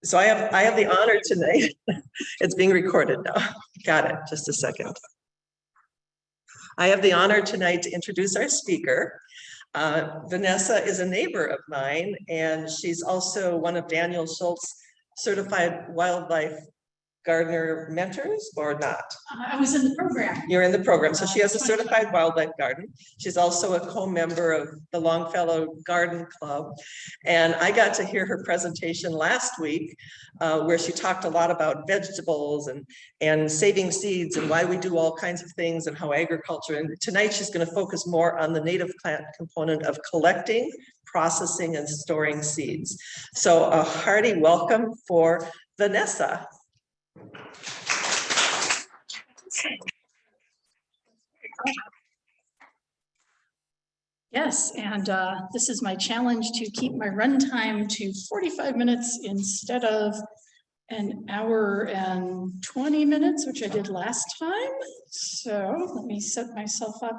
So I have the honor tonight. It's being recorded now. Got it. Just a second. I have the honor tonight to introduce our speaker. Vanessa is a neighbor of mine, and she's also one of Daniel Schultz's certified wildlife gardener mentors, or not? I was in the program. You're in the program. So she has a certified wildlife garden. She's also a co-member of the Longfellow Garden Club. And I got to hear her presentation last week where she talked a lot about vegetables and saving seeds and why we do all kinds of things and how agriculture. And tonight she's going to focus more on the native plant component of collecting, processing, and storing seeds. So a hearty welcome for Vanessa. Yes, and this is my challenge to keep my run time to 45 minutes instead of an hour and 20 minutes, which I did last time. So let me set myself up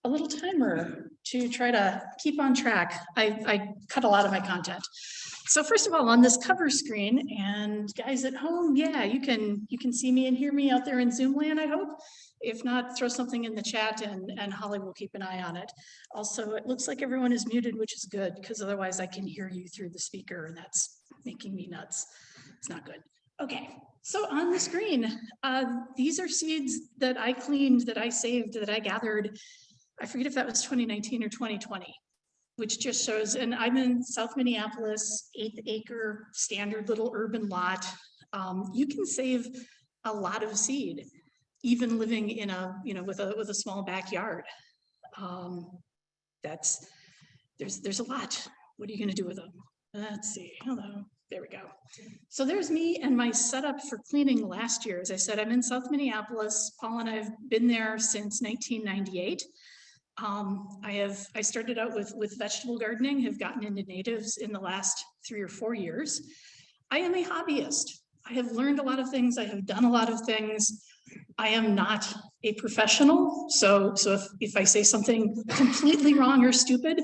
a little timer to try to keep on track. I cut a lot of my content. So first of all, on this cover screen, and guys at home, yeah, you can see me and hear me out there in Zoom land, I hope. If not, throw something in the chat and Holly will keep an eye on it. Also, it looks like everyone is muted, which is good, because otherwise I can hear you through the speaker, and that's making me nuts. It's not good. Okay, so on the screen, these are seeds that I cleaned, that I saved, that I gathered. I forget if that was 2019 or 2020. Which just shows, and I'm in South Minneapolis, 8th acre, standard little urban lot. You can save a lot of seed, even living in a, with a small backyard. There's a lot. What are you gonna do with them? Let's see, hello, there we go. So there's me and my setup for cleaning last year. As I said, I'm in South Minneapolis. Paul and I have been there since 1998. I started out with vegetable gardening, have gotten into natives in the last 3 or 4 years. I am a hobbyist. I have learned a lot of things. I have done a lot of things. I am not a professional. So if I say something completely wrong or stupid,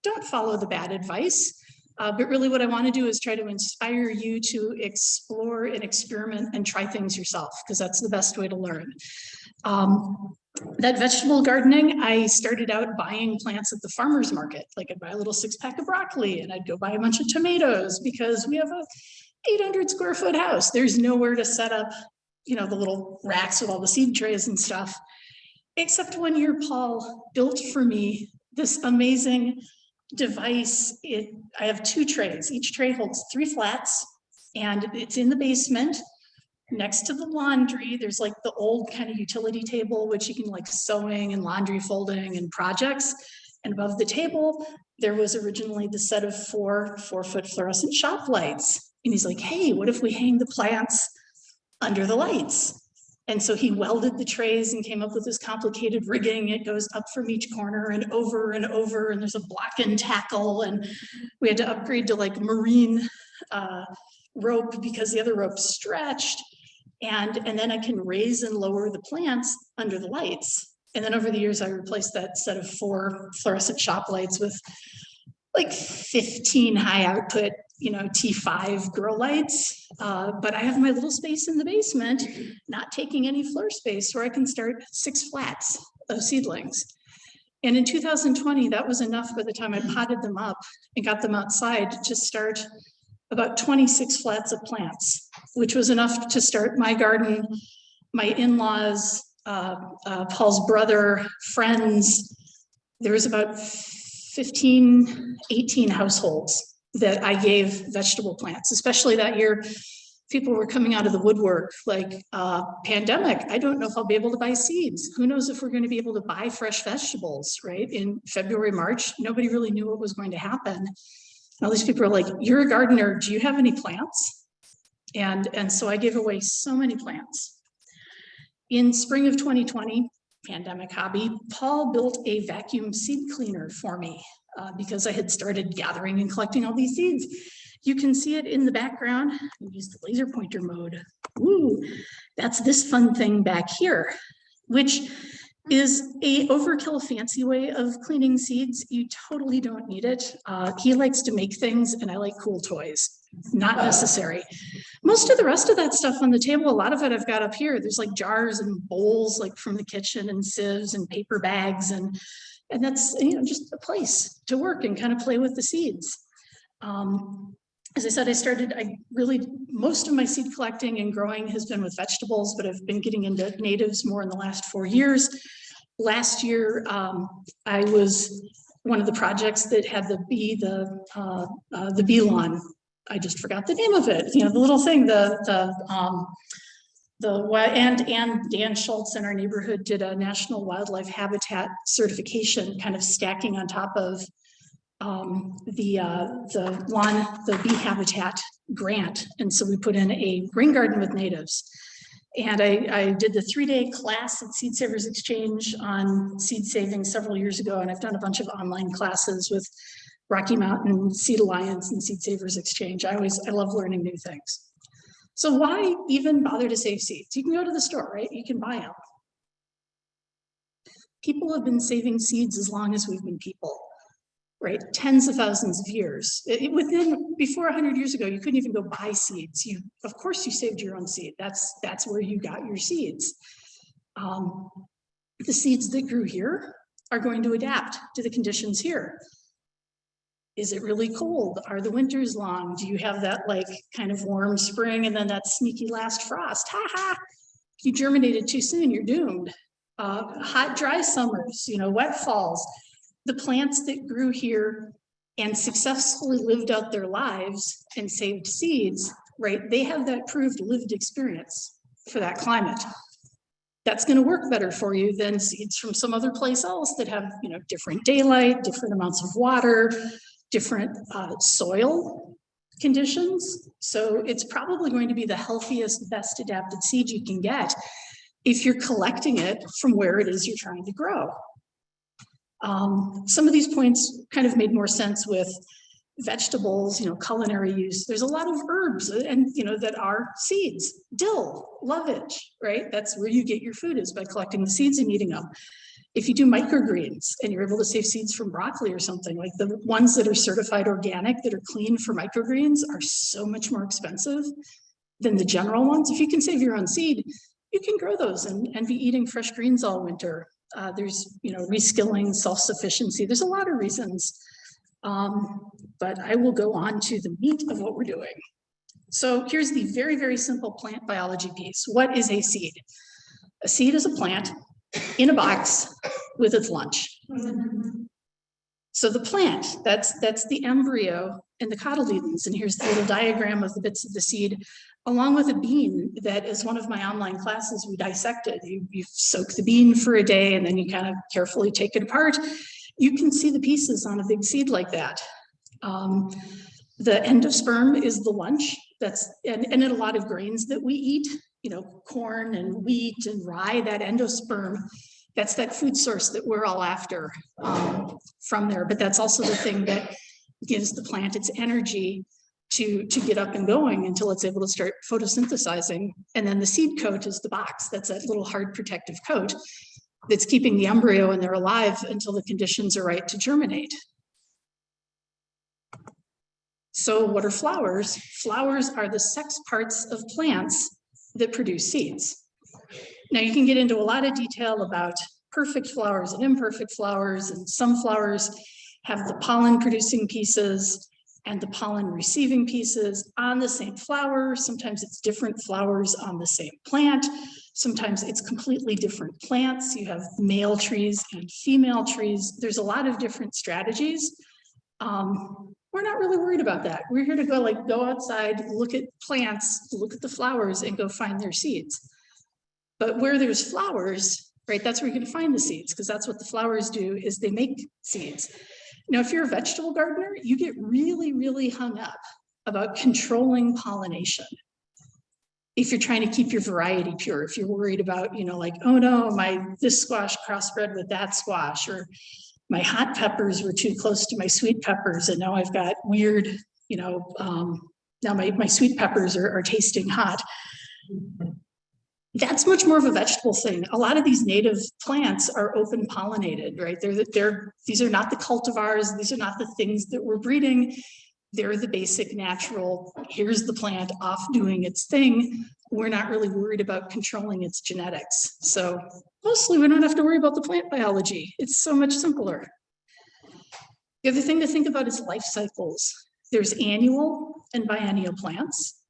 don't follow the bad advice. But really what I want to do is try to inspire you to explore and experiment and try things yourself, because that's the best way to learn. That vegetable gardening, I started out buying plants at the farmer's market. Like I'd buy a little 6-pack of broccoli and I'd go buy a bunch of tomatoes because we have a 800 square foot house. There's nowhere to set up, the little racks with all the seed trays and stuff. Except one year, Paul built for me this amazing device. I have 2 trays. Each tray holds 3 flats and it's in the basement. Next to the laundry, there's like the old kind of utility table, which you can like sewing and laundry folding and projects. And above the table, there was originally the set of 4 4-foot fluorescent shop lights. And he's like, hey, what if we hang the plants under the lights? And so he welded the trays and came up with this complicated rigging. It goes up from each corner and over, and there's a block and tackle. And we had to upgrade to like marine rope because the other rope stretched. And then I can raise and lower the plants under the lights. And then over the years, I replaced that set of 4 fluorescent shop lights with like 15 high output, T5 grow lights. But I have my little space in the basement, not taking any floor space, where I can start 6 flats of seedlings. And in 2020, that was enough by the time I potted them up and got them outside to start about 26 flats of plants, which was enough to start my garden, my in-laws, Paul's brother, friends. There was about 15, 18 households that I gave vegetable plants, especially that year. People were coming out of the woodwork, like pandemic. I don't know if I'll be able to buy seeds. Who knows if we're going to be able to buy fresh vegetables, right? In February, March, nobody really knew what was going to happen. All these people are like, you're a gardener, do you have any plants? And so I gave away so many plants. In spring of 2020, pandemic hobby, Paul built a vacuum seed cleaner for me because I had started gathering and collecting all these seeds. You can see it in the background. I use the laser pointer mode. Ooh, that's this fun thing back here, which Is a overkill fancy way of cleaning seeds. You totally don't need it. He likes to make things and I like cool toys. Not necessary. Most of the rest of that stuff on the table, a lot of it I've got up here. There's like jars and bowls like from the kitchen and sieves and paper bags and that's, you know, just a place to work and kind of play with the seeds. As I said, most of my seed collecting and growing has been with vegetables, but I've been getting into natives more in the last 4 years. Last year, I was one of the projects that had the bee lawn. I just forgot the name of it. You know, the little thing, and Dan Schultz in our neighborhood did a national wildlife habitat certification, kind of stacking on top of the bee habitat grant. And so we put in a rain garden with natives. And I did the 3-day class at Seed Savers Exchange on seed saving several years ago. And I've done a bunch of online classes with Rocky Mountain Seed Alliance and Seed Savers Exchange. I love learning new things. So why even bother to save seeds? You can go to the store, right? You can buy them. People have been saving seeds as long as we've been people. Right, tens of thousands of years. Before 100 years ago, you couldn't even go buy seeds. Of course, you saved your own seed. That's where you got your seeds. The seeds that grew here are going to adapt to the conditions here. Is it really cold? Are the winters long? Do you have that like kind of warm spring and then that sneaky last frost? Ha ha! If you germinated too soon, you're doomed. Hot, dry summers, you know, wet falls. The plants that grew here and successfully lived out their lives and saved seeds, right? They have that proved lived experience for that climate. That's going to work better for you than seeds from some other place else that have, you know, different daylight, different amounts of water, different soil conditions. So it's probably going to be the healthiest, best adapted seed you can get if you're collecting it from where it is you're trying to grow. Some of these points kind of made more sense with vegetables, you know, culinary use. There's a lot of herbs and, you know, that are seeds. Dill, lovage, right? That's where you get your food, is by collecting the seeds and eating them. If you do microgreens and you're able to save seeds from broccoli or something, like the ones that are certified organic, that are clean for microgreens, are so much more expensive than the general ones. If you can save your own seed, you can grow those and be eating fresh greens all winter. There's, you know, reskilling, self-sufficiency. There's a lot of reasons, but I will go on to the meat of what we're doing. So here's the very, very simple plant biology piece. What is a seed? A seed is a plant in a box with its lunch. So the plant, that's the embryo and the cotyledons. And here's the little diagram of the bits of the seed, along with a bean that is one of my online classes we dissected. You soak the bean for a day and then you kind of carefully take it apart. You can see the pieces on a big seed like that. The endosperm is the lunch. And in a lot of grains that we eat, you know, corn and wheat and rye, that endosperm, that's that food source that we're all after from there. But that's also the thing that gives the plant its energy to get up and going until it's able to start photosynthesizing. And then the seed coat is the box. That's that little hard protective coat that's keeping the embryo in there alive until the conditions are right to germinate. So what are flowers? Flowers are the sex parts of plants that produce seeds. Now you can get into a lot of detail about perfect flowers and imperfect flowers, and some flowers have the pollen producing pieces and the pollen receiving pieces on the same flower. Sometimes it's different flowers on the same plant. Sometimes it's completely different plants. You have male trees and female trees. There's a lot of different strategies. We're not really worried about that. We're here to go outside, look at plants, look at the flowers, and go find their seeds. But where there's flowers, right, that's where you're going to find the seeds, because that's what the flowers do, is they make seeds. Now, if you're a vegetable gardener, you get really, really hung up about controlling pollination. If you're trying to keep your variety pure, if you're worried about, you know, like, oh no, this squash crossbred with that squash, or my hot peppers were too close to my sweet peppers, and now I've got weird, you know, now my sweet peppers are tasting hot. That's much more of a vegetable thing. A lot of these native plants are open pollinated, right? These are not the cultivars. These are not the things that we're breeding. They're the basic natural, here's the plant off doing its thing. We're not really worried about controlling its genetics. So mostly we don't have to worry about the plant biology. It's so much simpler. The other thing to think about is life cycles. There's annual and biennial plants.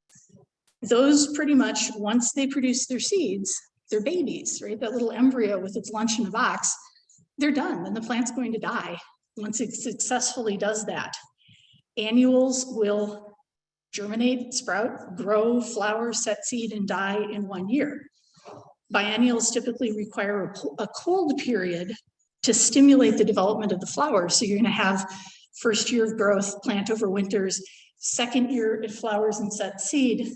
Those pretty much, once they produce their seeds, they're babies, right? That little embryo with its lunch in a box, they're done, and the plant's going to die once it successfully does that. Annuals will germinate, sprout, grow, flower, set seed, and die in 1 year. Biennials typically require a cold period to stimulate the development of the flower. So you're going to have first year of growth, plant overwinters, second year it flowers and sets seed,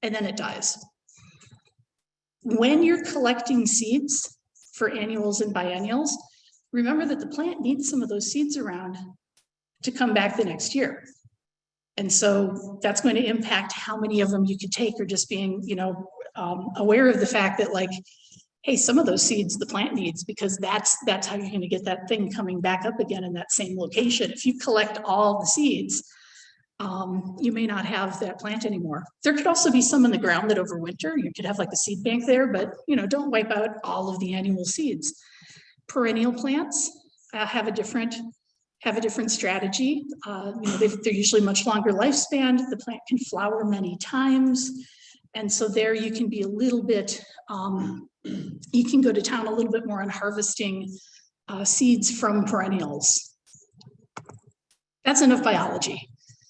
and then it dies. When you're collecting seeds for annuals and biennials, remember that the plant needs some of those seeds around to come back the next year. And so that's going to impact how many of them you could take, or just being, aware of the fact that, like, hey, some of those seeds the plant needs, because that's how you're going to get that thing coming back up again in that same location. If you collect all the seeds, you may not have that plant anymore. There could also be some in the ground that overwinter. You could have like a seed bank there, but don't wipe out all of the annual seeds. Perennial plants have a different strategy. They're usually much longer lifespan. The plant can flower many times. And so there you can be a little bit, you can go to town a little bit more on harvesting seeds from perennials. That's enough biology.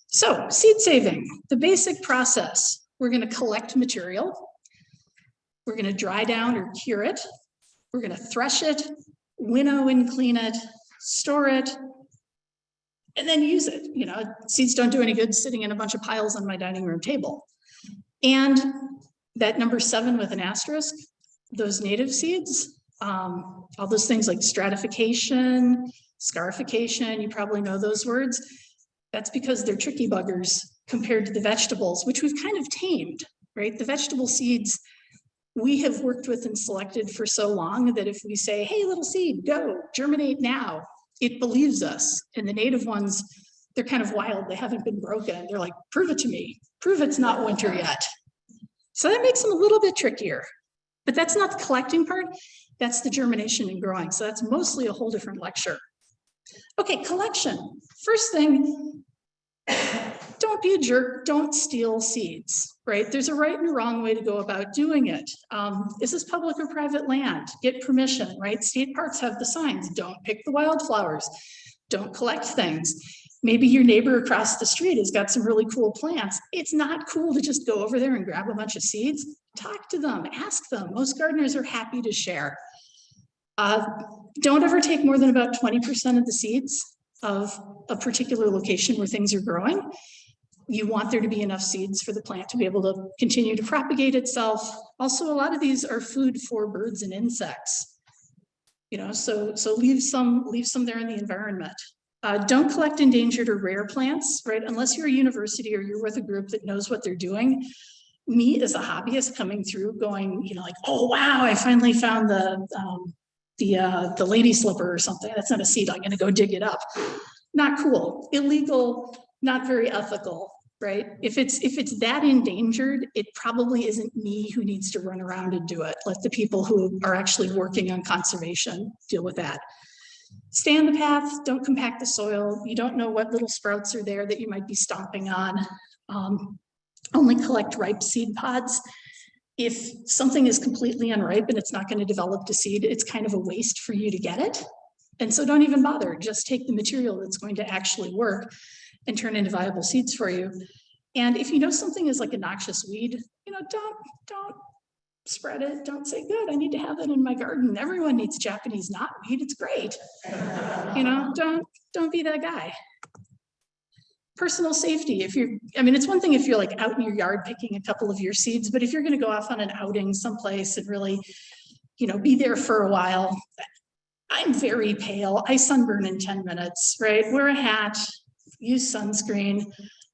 So seed saving, the basic process, we're going to collect material. We're going to dry down or cure it. We're going to thresh it, winnow and clean it, store it, and then use it. Seeds don't do any good sitting in a bunch of piles on my dining room table. And that number 7 with an asterisk, those native seeds, all those things like stratification, scarification, you probably know those words. That's because they're tricky buggers compared to the vegetables, which we've kind of tamed, right? The vegetable seeds we have worked with and selected for so long that if we say, hey, little seed, go, germinate now, it believes us. And the native ones, they're kind of wild. They haven't been broken. They're like, prove it to me. Prove it's not winter yet. So that makes them a little bit trickier. But that's not the collecting part. That's the germination and growing. So that's mostly a whole different lecture. Okay, collection. First thing, don't be a jerk. Don't steal seeds, right? There's a right and a wrong way to go about doing it. Is this public or private land? Get permission, right? State parks have the signs. Don't pick the wildflowers. Don't collect things. Maybe your neighbor across the street has got some really cool plants. It's not cool to just go over there and grab a bunch of seeds. Talk to them, ask them. Most gardeners are happy to share. Don't ever take more than about 20% of the seeds of a particular location where things are growing. You want there to be enough seeds for the plant to be able to continue to propagate itself. Also, a lot of these are food for birds and insects. So leave some there in the environment. Don't collect endangered or rare plants, right? Unless you're a university or you're with a group that knows what they're doing. Me as a hobbyist coming through going, like, oh, wow, I finally found the lady slipper or something. That's not a seed. I'm going to go dig it up. Not cool, illegal, not very ethical, right? If it's that endangered, it probably isn't me who needs to run around and do it. Let the people who are actually working on conservation deal with that. Stay on the path, don't compact the soil. You don't know what little sprouts are there that you might be stomping on. Only collect ripe seed pods. If something is completely unripe and it's not going to develop to seed, it's kind of a waste for you to get it. And so don't even bother. Just take the material that's going to actually work and turn into viable seeds for you. And if you know something is like a noxious weed, don't spread it. Don't say, good, I need to have that in my garden. Everyone needs Japanese knotweed. It's great. Don't be that guy. Personal safety. It's one thing if you're like out in your yard picking a couple of your seeds, but if you're going to go off on an outing someplace and really, be there for a while, I'm very pale. I sunburn in 10 minutes, right? Wear a hat, use sunscreen.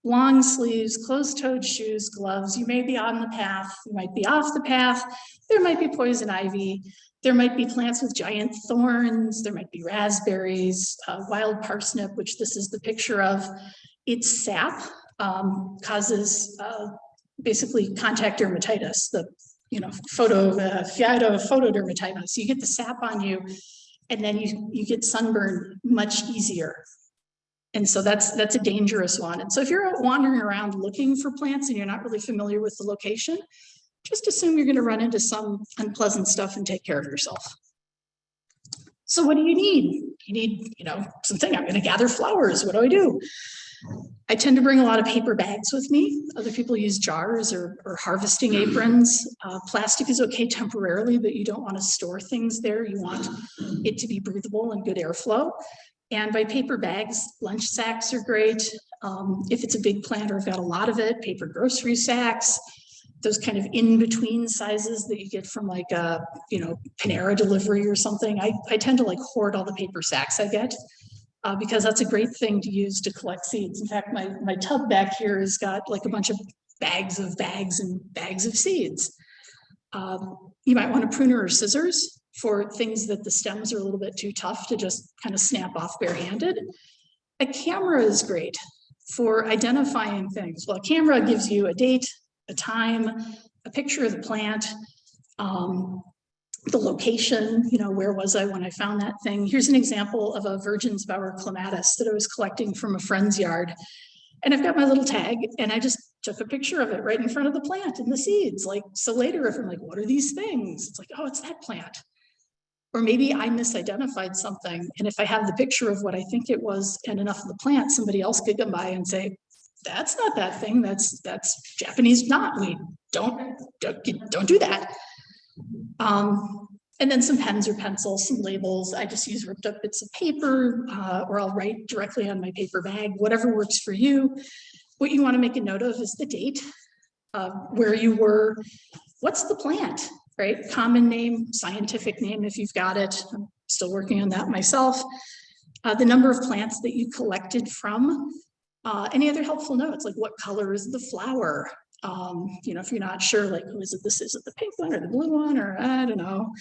long sleeves, closed-toed shoes, gloves. You may be on the path, you might be off the path. There might be poison ivy. There might be plants with giant thorns. There might be raspberries, wild parsnip, which this is the picture of. Its sap causes basically contact dermatitis, the phytodermatitis. You get the sap on you, and then you get sunburn much easier. And so that's a dangerous one. And so if you're out wandering around looking for plants and you're not really familiar with the location, just assume you're going to run into some unpleasant stuff and take care of yourself. So what do you need? You need, something. I'm going to gather flowers. What do I do? I tend to bring a lot of paper bags with me. Other people use jars or harvesting aprons. Plastic is okay temporarily, but you don't want to store things there. You want it to be breathable and good airflow. And by paper bags, lunch sacks are great. If it's a big plant or I've got a lot of it, paper grocery sacks, those kind of in-between sizes that you get from like a, Panera delivery or something. I tend to hoard all the paper sacks I get because that's a great thing to use to collect seeds. In fact, my tub back here has got a bunch of bags and bags of seeds. You might want a pruner or scissors for things that the stems are a little bit too tough to just kind of snap off barehanded. A camera is great for identifying things. Well, a camera gives you a date, a time, a picture of the plant, the location, where was I when I found that thing? Here's an example of a Virgensbauer clematis that I was collecting from a friend's yard. And I've got my little tag and I just took a picture of it right in front of the plant and the seeds. So later if I'm what are these things? It's oh, it's that plant. Or maybe I misidentified something. And if I have the picture of what I think it was and enough of the plant, somebody else could come by and say, that's not that thing, that's Japanese knotweed. Don't do that. And then some pens or pencils, some labels. I just use ripped up bits of paper or I'll write directly on my paper bag, whatever works for you. What you want to make a note of is the date, where you were, what's the plant, right? Common name, scientific name if you've got it. I'm still working on that myself. The number of plants that you collected from. Any other helpful notes, what color is the flower? If you're not sure, is it the pink one or the blue one, or I don't know.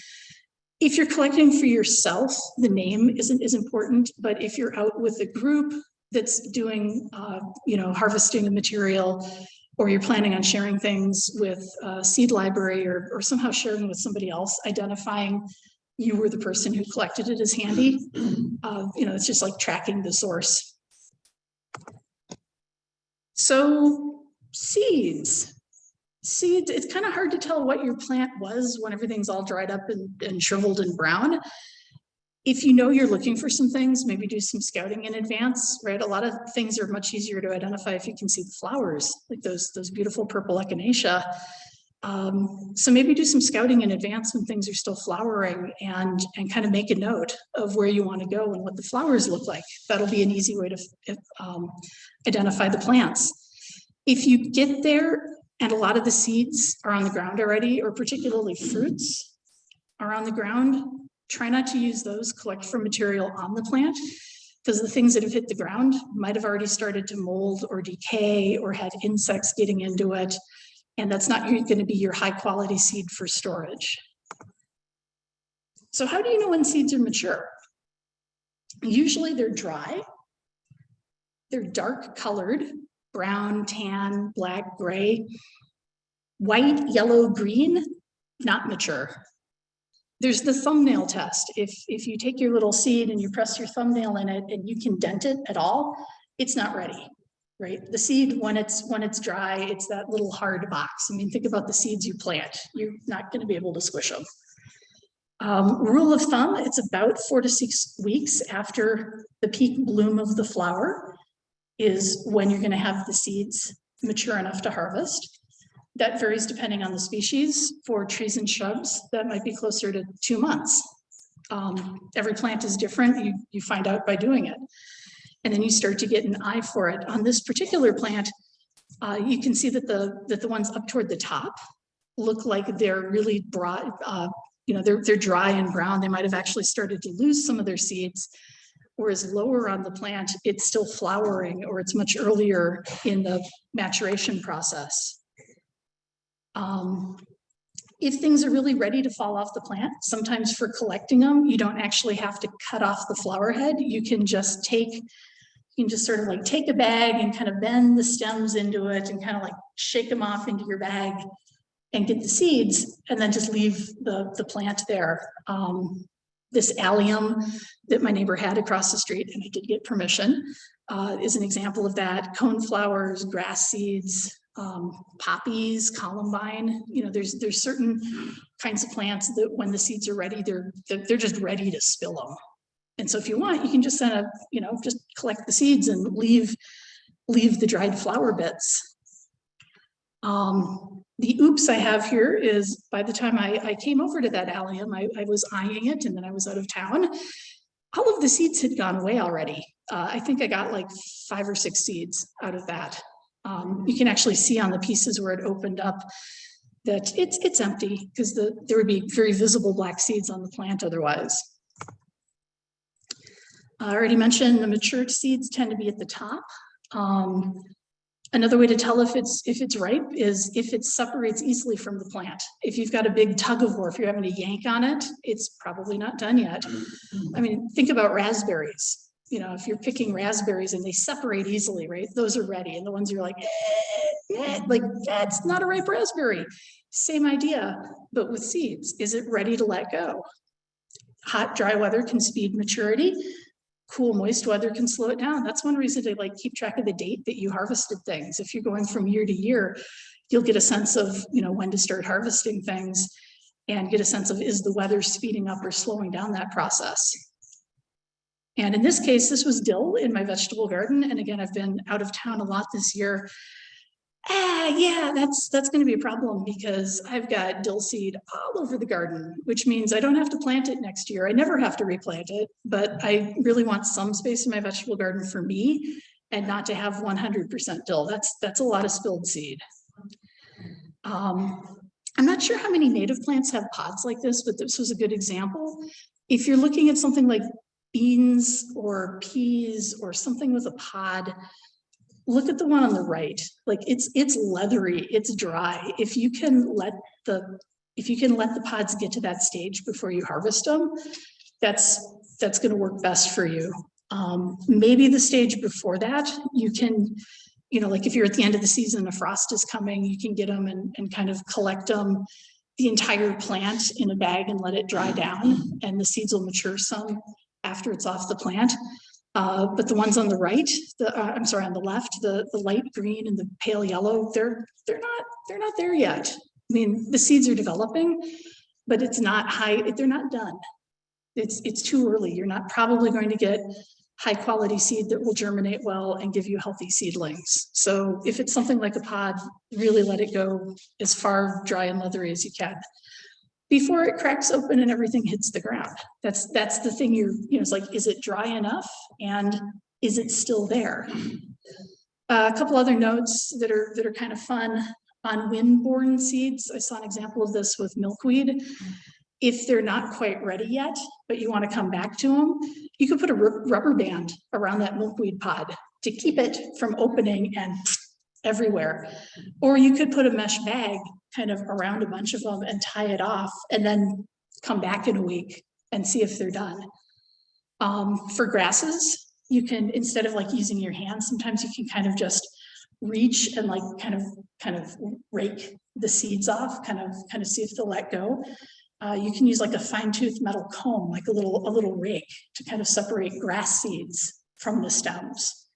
If you're collecting for yourself, the name isn't as important, but if you're out with a group that's doing, harvesting the material, or you're planning on sharing things with a seed library or somehow sharing with somebody else, identifying you were the person who collected it is handy. It's just tracking the source. So seeds, it's kind of hard to tell what your plant was when everything's all dried up and shriveled and brown. If you're looking for some things, maybe do some scouting in advance, right? A lot of things are much easier to identify if you can see the flowers, those beautiful purple echinacea. So maybe do some scouting in advance when things are still flowering and kind of make a note of where you want to go and what the flowers look like. That'll be an easy way to identify the plants. If you get there and a lot of the seeds are on the ground already, or particularly fruits are on the ground, try not to use those, collect from material on the plant, because the things that have hit the ground might have already started to mold or decay or had insects getting into it. And that's not going to be your high quality seed for storage. So how do you know when seeds are mature? Usually they're dry. They're dark colored, brown, tan, black, gray, white, yellow, green, not mature. There's the thumbnail test. If you take your little seed and you press your thumbnail in it and you can dent it at all, it's not ready. Right? The seed, when it's dry, it's that little hard box. I mean, think about the seeds you plant. You're not going to be able to squish them. Rule of thumb, it's about 4 to 6 weeks after the peak bloom of the flower is when you're going to have the seeds mature enough to harvest. That varies depending on the species. For trees and shrubs, that might be closer to 2 months. Every plant is different. You find out by doing it. And then you start to get an eye for it. On this particular plant, you can see that the ones up toward the top look like they're really broad, they're dry and brown. They might have actually started to lose some of their seeds. or is lower on the plant, it's still flowering or it's much earlier in the maturation process. If things are really ready to fall off the plant, sometimes for collecting them, you don't actually have to cut off the flower head. You can just sort of like take a bag and kind of bend the stems into it and kind of like shake them off into your bag and get the seeds and then just leave the plant there. This allium that my neighbor had across the street, and I did get permission, is an example of that. Coneflowers, grass seeds, poppies, columbine. You know, there's certain kinds of plants that when the seeds are ready, they're just ready to spill them. And so if you want, you can just just collect the seeds and leave the dried flower bits. The oops I have here is by the time I came over to that allium, I was eyeing it and then I was out of town. All of the seeds had gone away already. I think I got like 5 or 6 seeds out of that. You can actually see on the pieces where it opened up that it's empty because there would be very visible black seeds on the plant otherwise. I already mentioned the matured seeds tend to be at the top. Another way to tell if it's ripe is if it separates easily from the plant. If you've got a big tug of war, if you're having to yank on it, it's probably not done yet. I mean, think about raspberries. You know, if you're picking raspberries and they separate easily, right? Those are ready. And the ones you're like, like that's not a ripe raspberry. Same idea, but with seeds. Is it ready to let go? Hot, dry weather can speed maturity. Cool, moist weather can slow it down. That's one reason to like keep track of the date that you harvested things. If you're going from year to year, you'll get a sense of, when to start harvesting things and get a sense of, is the weather speeding up or slowing down that process? And in this case, this was dill in my vegetable garden. And again, I've been out of town a lot this year. Yeah, that's going to be a problem because I've got dill seed all over the garden, which means I don't have to plant it next year. I never have to replant it, but I really want some space in my vegetable garden for me and not to have 100% dill. That's a lot of spilled seed. I'm not sure how many native plants have pods like this, but this was a good example. If you're looking at something like beans or peas or something with a pod, look at the one on the right. Like it's leathery, it's dry. If you can let the pods get to that stage before you harvest them, that's going to work best for you. Maybe the stage before that, you can, like if you're at the end of the season, a frost is coming, you can get them and kind of collect them, the entire plant in a bag and let it dry down, and the seeds will mature some after it's off the plant. But the ones on the right, I'm sorry, on the left, the light green and the pale yellow, they're not there yet. I mean, the seeds are developing, but it's not high. They're not done. It's too early. You're not probably going to get high quality seed that will germinate well and give you healthy seedlings. So if it's something like a pod, really let it go as far dry and leathery as you can before it cracks open and everything hits the ground. That's the thing it's like, is it dry enough and is it still there? A couple other notes that are kind of fun on wind-borne seeds. I saw an example of this with milkweed. If they're not quite ready yet, but you want to come back to them, you could put a rubber band around that milkweed pod to keep it from opening and everywhere. Or you could put a mesh bag kind of around a bunch of them and tie it off and then come back in a week and see if they're done. For grasses, you can, instead of like using your hands, sometimes you can kind of just reach and like kind of rake the seeds off, kind of see if they'll let go. You can use like a fine-tooth metal comb, like a little rake to kind of separate grass seeds from the stems.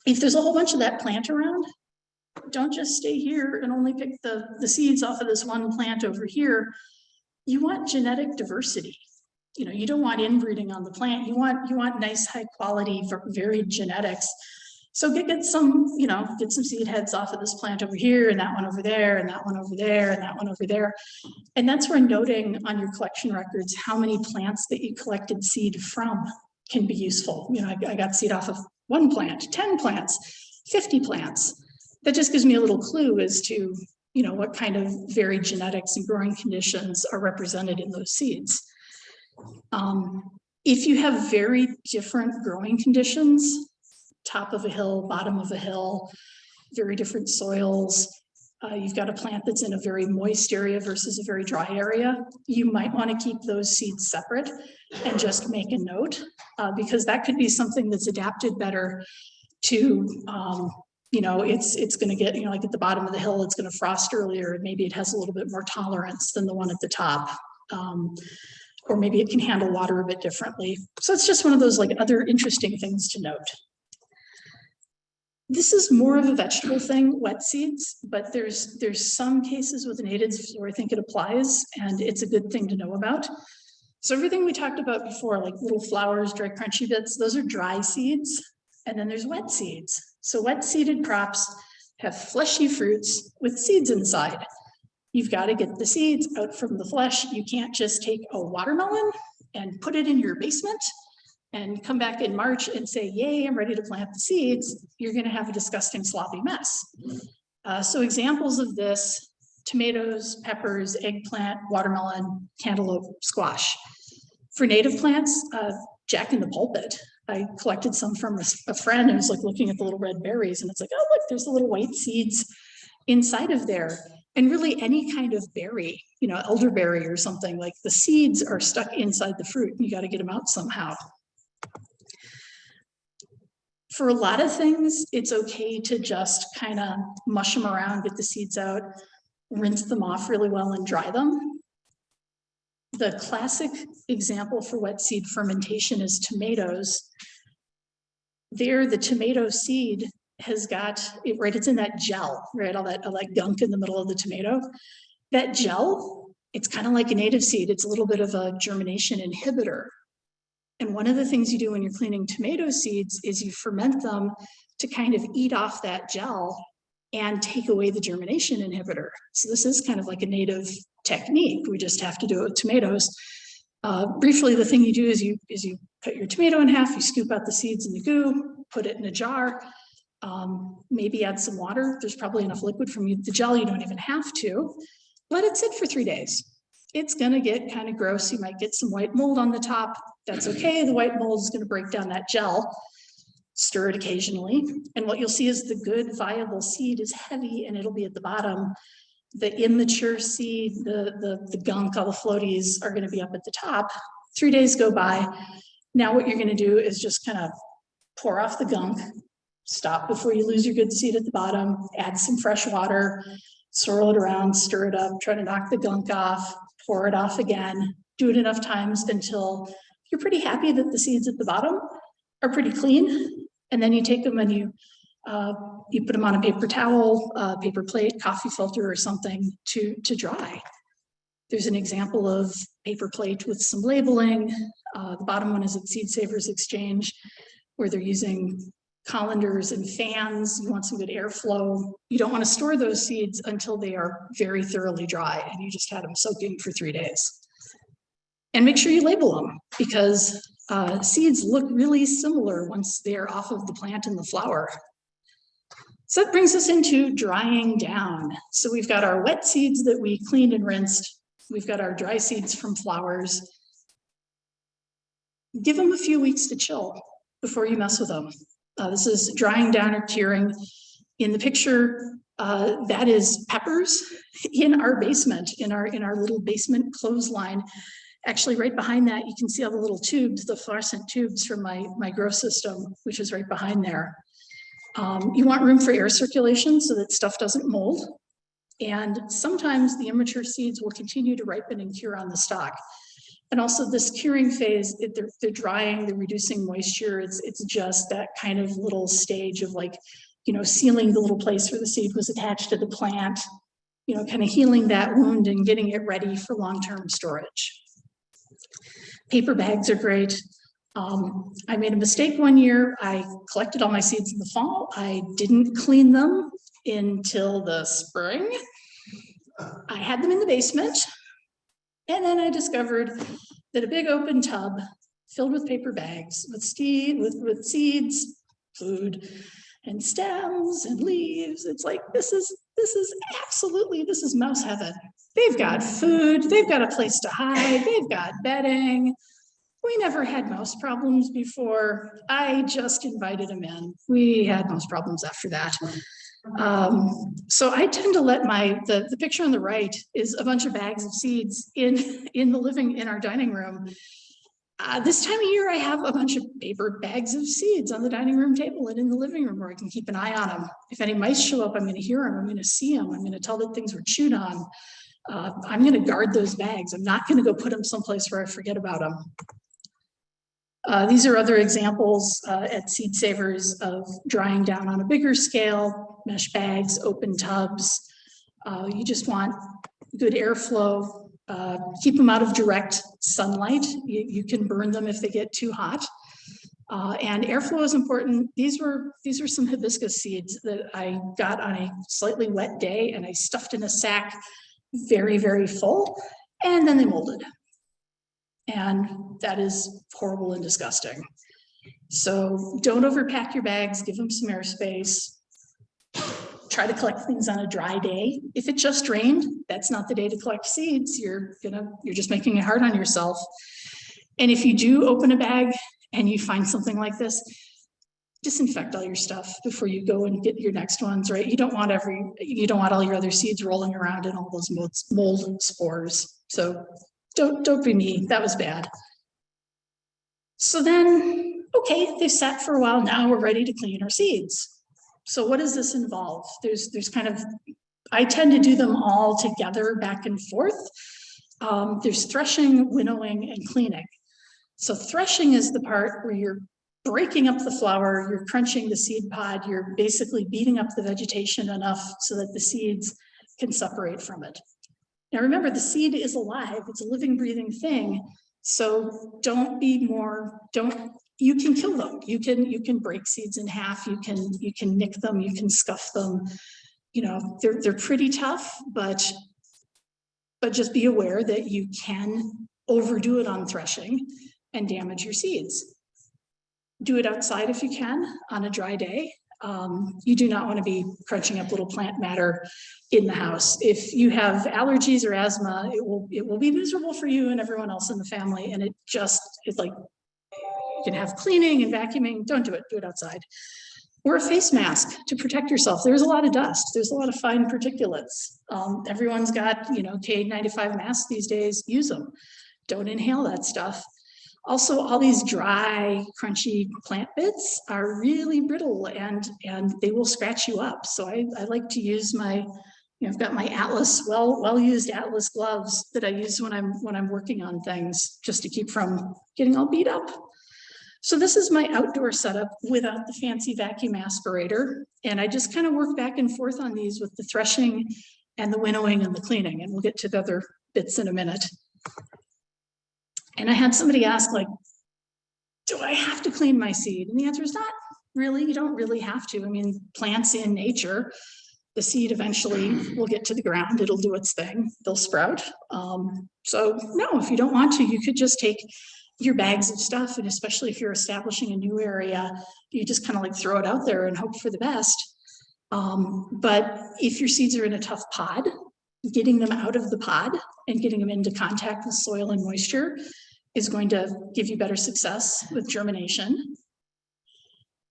If there's a whole bunch of that plant around, don't just stay here and only pick the seeds off of this one plant over here. You want genetic diversity. You don't want inbreeding on the plant. You want nice, high quality, varied genetics. So get some seed heads off of this plant over here and that one over there and that one over there and that one over there. And that's where noting on your collection records how many plants that you collected seed from can be useful. I got seed off of 1 plant, 10 plants, 50 plants. That just gives me a little clue as to, what kind of varied genetics and growing conditions are represented in those seeds. If you have very different growing conditions, top of a hill, bottom of a hill, very different soils, you've got a plant that's in a very moist area versus a very dry area, you might want to keep those seeds separate and just make a note, because that could be something that's adapted better to, you know, it's going to get, you know, like at the bottom of the hill, it's going to frost earlier, and maybe it has a little bit more tolerance than the one at the top. Or maybe it can handle water a bit differently. So it's just one of those like other interesting things to note. This is more of a vegetable thing, wet seeds, but there's some cases with natives where I think it applies, and it's a good thing to know about. So everything we talked about before, like little flowers, dry crunchy bits, those are dry seeds. And then there's wet seeds. So wet seeded crops have fleshy fruits with seeds inside. You've got to get the seeds out from the flesh. You can't just take a watermelon and put it in your basement and come back in March and say, yay, I'm ready to plant the seeds. You're going to have a disgusting, sloppy mess. So examples of this: tomatoes, peppers, eggplant, watermelon, cantaloupe, squash. For native plants, Jack in the Pulpit. I collected some from a friend and was like looking at the little red berries, and it's like, oh, look, there's the little white seeds inside of there. And really any kind of berry, you know, elderberry or something, like the seeds are stuck inside the fruit, and you got to get them out somehow. For a lot of things, it's okay to just kind of mush them around, get the seeds out, rinse them off really well and dry them. The classic example for wet seed fermentation is tomatoes. There, the tomato seed has got it, right? It's in that gel, right? All that gunk in the middle of the tomato. That gel, it's kind of like a native seed. It's a little bit of a germination inhibitor. And one of the things you do when you're cleaning tomato seeds is you ferment them to kind of eat off that gel and take away the germination inhibitor. So this is kind of like a native technique. We just have to do it with tomatoes. Briefly, the thing you do is you cut your tomato in half, you scoop out the seeds and the goo, put it in a jar, maybe add some water. There's probably enough liquid from the gel, you don't even have to. Let it sit for 3 days. It's gonna get kind of gross. You might get some white mold on the top. That's okay. The white mold is gonna break down that gel. Stir it occasionally. And what you'll see is the good viable seed is heavy and it'll be at the bottom. The immature seed, the gunk, all the floaties are gonna be up at the top. 3 days go by. Now what you're gonna do is just kind of pour off the gunk, stop before you lose your good seed at the bottom, add some fresh water, swirl it around, stir it up, try to knock the gunk off, pour it off again, do it enough times until you're pretty happy that the seeds at the bottom are pretty clean. And then you take them and you put them on a paper towel, paper plate, coffee filter or something to dry. There's an example of paper plate with some labeling. The bottom one is at Seed Savers Exchange, where they're using colanders and fans. You want some good airflow. You don't want to store those seeds until they are very thoroughly dry and you just had them soaking for 3 days. And make sure you label them, because seeds look really similar once they're off of the plant and the flower. So that brings us into drying down. So we've got our wet seeds that we cleaned and rinsed. We've got our dry seeds from flowers. Give them a few weeks to chill before you mess with them. This is drying down or curing. In the picture, that is peppers in our basement, in our little basement clothesline. Actually, right behind that, you can see all the little tubes, the fluorescent tubes from my grow system, which is right behind there. You want room for air circulation so that stuff doesn't mold. And sometimes the immature seeds will continue to ripen and cure on the stalk. And also this curing phase, they're drying, they're reducing moisture. It's just that kind of little stage of like, you know, sealing the little place where the seed was attached to the plant, you know, kind of healing that wound and getting it ready for long-term storage. Paper bags are great. I made a mistake one year. I collected all my seeds in the fall. I didn't clean them until the spring. I had them in the basement. And then I discovered that a big open tub filled with paper bags with seeds, food, and stems and leaves. It's like, this is mouse heaven. They've got food, they've got a place to hide, they've got bedding. We never had mouse problems before. I just invited them in. We had mouse problems after that. So I tend to let the picture on the right is a bunch of bags of seeds in our dining room. This time of year, I have a bunch of paper bags of seeds on the dining room table and in the living room where I can keep an eye on them. If any mice show up, I'm going to hear them. I'm going to see them. I'm going to tell that things were chewed on. I'm going to guard those bags. I'm not going to go put them someplace where I forget about them. These are other examples at Seed Savers of drying down on a bigger scale, mesh bags, open tubs. You just want good airflow. Keep them out of direct sunlight. You can burn them if they get too hot. And airflow is important. These were some hibiscus seeds that I got on a slightly wet day, and I stuffed in a sack very, very full, and then they molded. And that is horrible and disgusting. So don't overpack your bags, give them some airspace. Try to collect things on a dry day. If it just rained, that's not the day to collect seeds. You're just making it hard on yourself. And if you do open a bag and you find something like this, disinfect all your stuff before you go and get your next ones, right? You don't want all your other seeds rolling around in all those mold spores. So don't be me, that was bad. So then, okay, they've sat for a while. Now we're ready to clean our seeds. So what does this involve? There's kind of, I tend to do them all together back and forth. There's threshing, winnowing, and cleaning. So threshing is the part where you're breaking up the flour, you're crunching the seed pod, you're basically beating up the vegetation enough so that the seeds can separate from it. Now remember, the seed is alive, it's a living, breathing thing. So you can kill them. You can break seeds in half, you can nick them, you can scuff them. You know, they're pretty tough, but just be aware that you can overdo it on threshing and damage your seeds. Do it outside if you can on a dry day. You do not want to be crunching up little plant matter in the house. If you have allergies or asthma, it will be miserable for you and everyone else in the family. And it's like, you can have cleaning and vacuuming. Don't do it outside. Wear a face mask to protect yourself. There's a lot of dust. There's a lot of fine particulates. Everyone's got, K95 masks these days. Use them. Don't inhale that stuff. Also, all these dry, crunchy plant bits are really brittle and they will scratch you up. So I like to use I've got my Atlas, well-used Atlas gloves that I use when I'm working on things, just to keep from getting all beat up. So this is my outdoor setup without the fancy vacuum aspirator. And I just kind of work back and forth on these with the threshing and the winnowing and the cleaning. And we'll get to the other bits in a minute. And I had somebody ask, like, do I have to clean my seed? And the answer is not really. You don't really have to. I mean, plants in nature, the seed eventually will get to the ground. It'll do its thing. They'll sprout. So no, if you don't want to, you could just take your bags of stuff. And especially if you're establishing a new area, you just kind of like throw it out there and hope for the best. But if your seeds are in a tough pod, getting them out of the pod and getting them into contact with soil and moisture is going to give you better success with germination.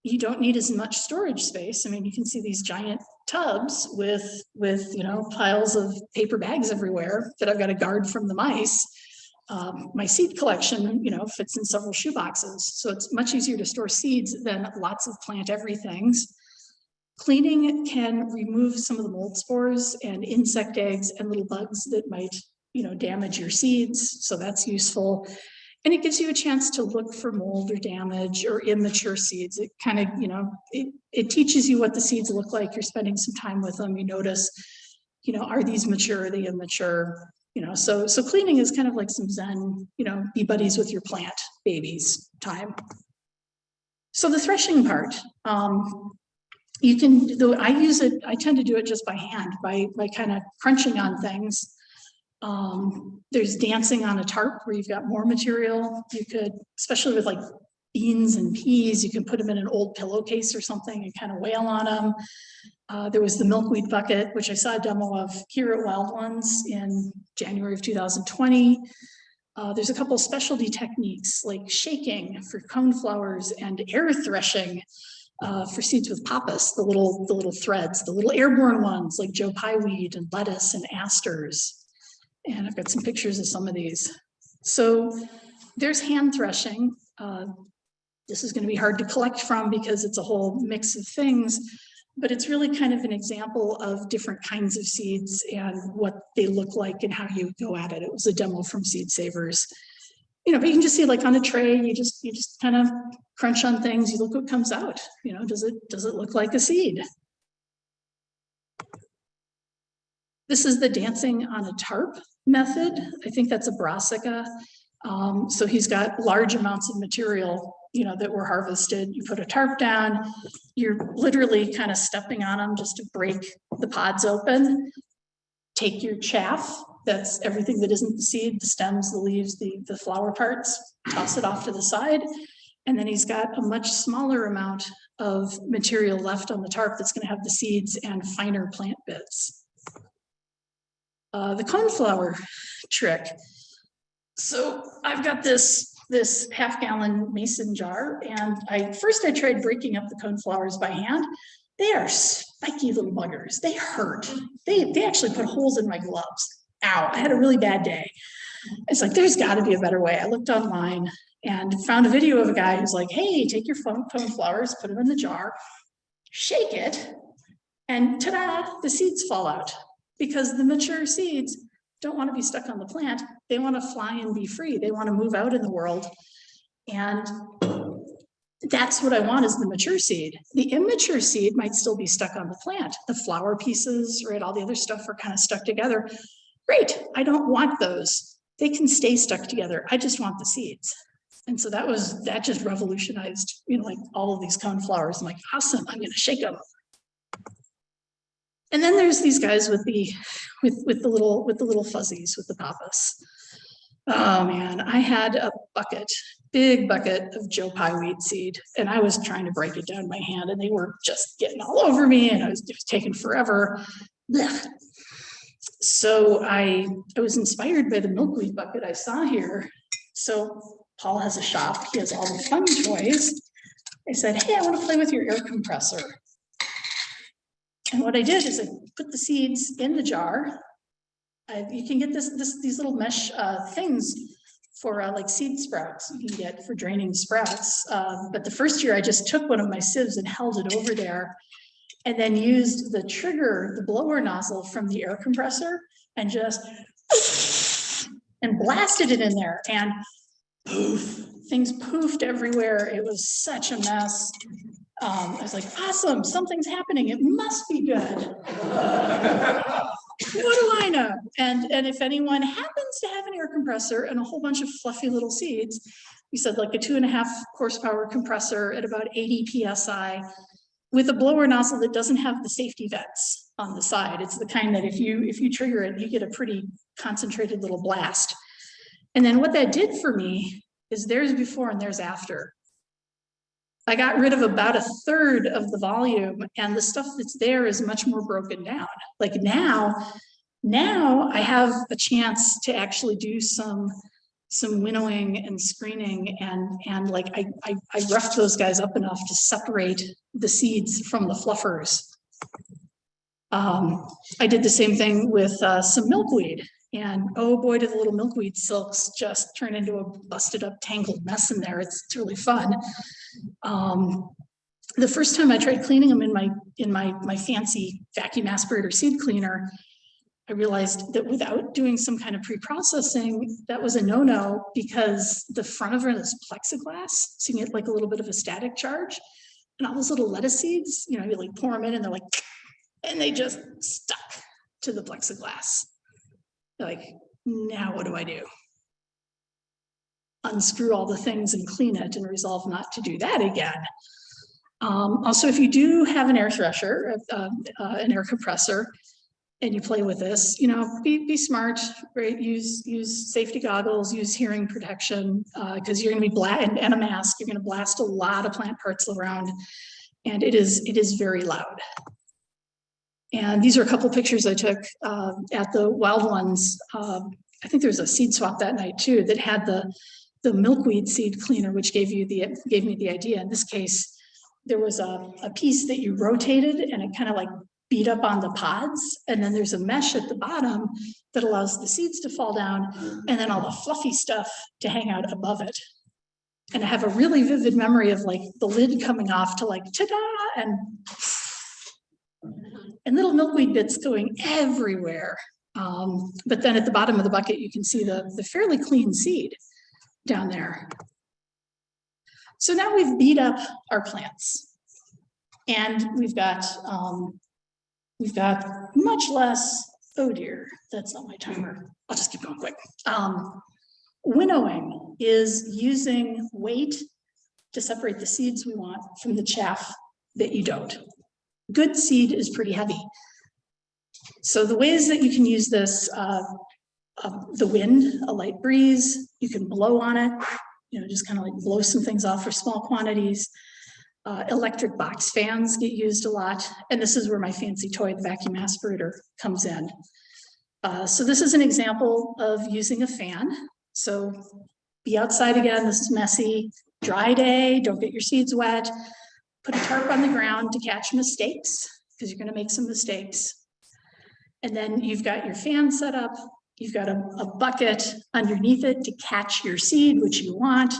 You don't need as much storage space. I mean, you can see these giant tubs with piles of paper bags everywhere that I've got to guard from the mice. My seed collection, fits in several shoe boxes. So it's much easier to store seeds than lots of plant everythings. Cleaning can remove some of the mold spores and insect eggs and little bugs that might, damage your seeds. So that's useful. And it gives you a chance to look for mold or damage or immature seeds. It kind of, it teaches you what the seeds look like. You're spending some time with them. You notice, are these mature? Are they immature? So cleaning is kind of like some Zen, be buddies with your plant babies time. So the threshing part, you can, though I tend to do it just by hand, by kind of crunching on things. There's dancing on a tarp where you've got more material. You could, especially with like beans and peas, you can put them in an old pillowcase or something and kind of wail on them. There was the milkweed bucket, which I saw a demo of here at Wild Ones in January of 2020. There's a couple of specialty techniques like shaking for coneflowers and air threshing for seeds with papas, the little threads, the little airborne ones like Joe Pieweed and lettuce and asters. And I've got some pictures of some of these. So there's hand threshing. This is going to be hard to collect from because it's a whole mix of things, but it's really kind of an example of different kinds of seeds and what they look like and how you go at it. It was a demo from Seed Savers. You know, but you can just see like on a tray, you just kind of crunch on things, you look what comes out. You know, does it look like a seed? This is the dancing on a tarp method. I think that's a brassica. So he's got large amounts of material, you know, that were harvested. You put a tarp down, you're literally kind of stepping on them just to break the pods open. Take your chaff, that's everything that isn't the seed, the stems, the leaves, the flower parts, toss it off to the side. And then he's got a much smaller amount of material left on the tarp that's going to have the seeds and finer plant bits. The coneflower trick. So I've got this half-gallon mason jar, and first I tried breaking up the coneflowers by hand. They are spiky little buggers. They hurt. They actually put holes in my gloves. Ow, I had a really bad day. It's like, there's got to be a better way. I looked online and found a video of a guy who's like, hey, take your coneflowers, put them in the jar, shake it, and ta-da, the seeds fall out. Because the mature seeds don't want to be stuck on the plant. They want to fly and be free. They want to move out in the world. And that's what I want, is the mature seed. The immature seed might still be stuck on the plant. The flower pieces, right, all the other stuff are kind of stuck together. Great, I don't want those. They can stay stuck together. I just want the seeds. And so that just revolutionized, you know, like all of these coneflowers. I'm like, awesome, I'm gonna shake them. And then there's these guys with the little fuzzies, with the papas. Oh man, I had a big bucket of Joe Pieweed seed, and I was trying to break it down by hand, and they were just getting all over me, and it was taking forever. Blech. So I was inspired by the milkweed bucket I saw here. So Paul has a shop, he has all the fun toys. I said, hey, I want to play with your air compressor. And what I did is I put the seeds in the jar. You can get these little mesh things for like seed sprouts you can get for draining sprouts. But the first year I just took one of my sieves and held it over there, and then used the trigger, the blower nozzle from the air compressor, and just and blasted it in there, and poof, things poofed everywhere. It was such a mess. I was like, awesome, something's happening. It must be good. What do I know? And if anyone happens to have an air compressor and a whole bunch of fluffy little seeds, we said like a 2.5 horsepower compressor at about 80 PSI with a blower nozzle that doesn't have the safety vents on the side. It's the kind that if you trigger it, you get a pretty concentrated little blast. And then what that did for me is there's before and there's after. I got rid of about 1/3 of the volume, and the stuff that's there is much more broken down. Like now I have a chance to actually do some winnowing and screening, and like I roughed those guys up enough to separate the seeds from the fluffers. I did the same thing with some milkweed, and oh boy, did the little milkweed silks just turn into a busted up tangled mess in there. It's really fun. The first time I tried cleaning them in my fancy vacuum aspirator seed cleaner, I realized that without doing some kind of pre-processing, that was a no-no, because the front of it is plexiglass, so you get like a little bit of a static charge, and all those little lettuce seeds, you know, you like pour them in and they're like, and they just stuck to the plexiglass. They're like, now what do I do? Unscrew all the things and clean it and resolve not to do that again. Also, if you do have an air thresher, an air compressor, and you play with this, you know, be smart, right? Use safety goggles, use hearing protection, because you're going to be and a mask. You're going to blast a lot of plant parts around, and it is very loud. And these are a couple pictures I took at the Wild Ones I think there was a seed swap that night too that had the milkweed seed cleaner, which gave me the idea. In this case, there was a piece that you rotated and it kind of like beat up on the pods. And then there's a mesh at the bottom that allows the seeds to fall down and then all the fluffy stuff to hang out above it. And I have a really vivid memory of like the lid coming off to like, ta-da, and little milkweed bits going everywhere. But then at the bottom of the bucket, you can see the fairly clean seed down there. So now we've beat up our plants and we've got much less, oh dear, that's not my timer. I'll just keep going quick. Winnowing is using weight to separate the seeds we want from the chaff that you don't. Good seed is pretty heavy. So the ways that you can use this, the wind, a light breeze, you can blow on it, just kind of like blow some things off for small quantities. Electric box fans get used a lot. And this is where my fancy toy, the vacuum aspirator, comes in. So this is an example of using a fan. So be outside again, this is messy, dry day, don't get your seeds wet. Put a tarp on the ground to catch mistakes, because you're gonna make some mistakes. And then you've got your fan set up, you've got a bucket underneath it to catch your seed, which you want.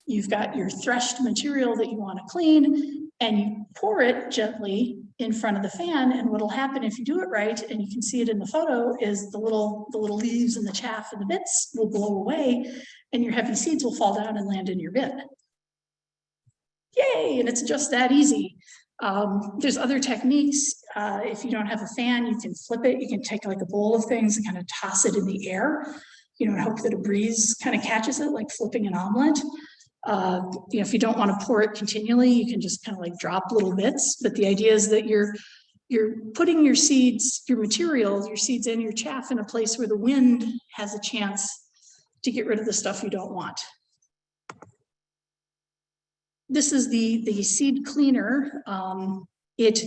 You've got your threshed material that you want to clean, and you pour it gently in front of the fan. And what'll happen if you do it right, and you can see it in the photo, is the little leaves and the chaff and the bits will blow away, and your heavy seeds will fall down and land in your bin. Yay! And it's just that easy. There's other techniques. If you don't have a fan, you can flip it. You can take like a bowl of things and kind of toss it in the air, and hope that a breeze kind of catches it, like flipping an omelet. If you don't want to pour it continually, you can just kind of like drop little bits. But the idea is that you're putting your seeds, your materials, your seeds and your chaff in a place where the wind has a chance to get rid of the stuff you don't want. This is the seed cleaner. It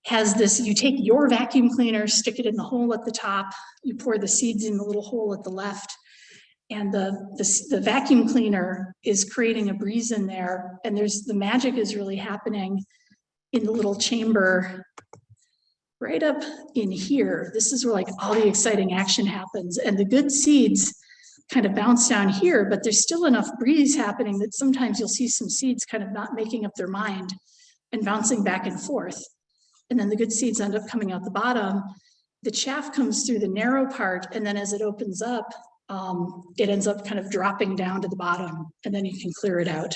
has this, you take your vacuum cleaner, stick it in the hole at the top, you pour the seeds in the little hole at the left, and the vacuum cleaner is creating a breeze in there. And the magic is really happening in the little chamber right up in here. This is where like all the exciting action happens, and the good seeds kind of bounce down here, but there's still enough breeze happening that sometimes you'll see some seeds kind of not making up their mind and bouncing back and forth. And then the good seeds end up coming out the bottom. The chaff comes through the narrow part, and then as it opens up, it ends up kind of dropping down to the bottom, and then you can clear it out.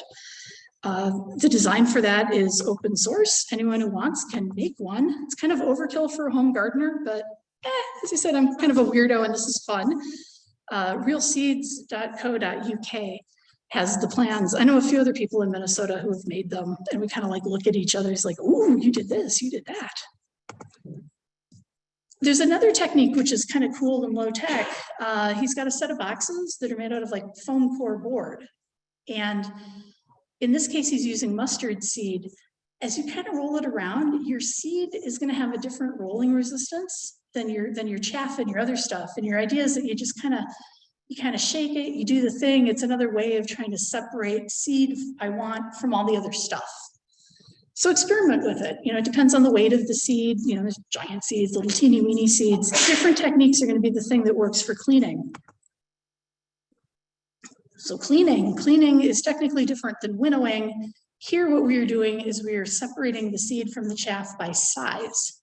The design for that is open source. Anyone who wants can make one. It's kind of overkill for a home gardener, but as I said, I'm kind of a weirdo and this is fun. Realseeds.co.uk has the plans. I know a few other people in Minnesota who have made them, and we kind of like look at each other. It's like, ooh, you did this, you did that. There's another technique which is kind of cool and low tech. He's got a set of boxes that are made out of like foam core board. And in this case, he's using mustard seed. As you kind of roll it around, your seed is going to have a different rolling resistance than your chaff and your other stuff. And your idea is that you just kind of shake it, you do the thing. It's another way of trying to separate seed I want from all the other stuff. So experiment with it. It depends on the weight of the seed. There's giant seeds, little teeny weeny seeds. Different techniques are going to be the thing that works for cleaning. So cleaning is technically different than winnowing. Here, what we are doing is we are separating the seed from the chaff by size.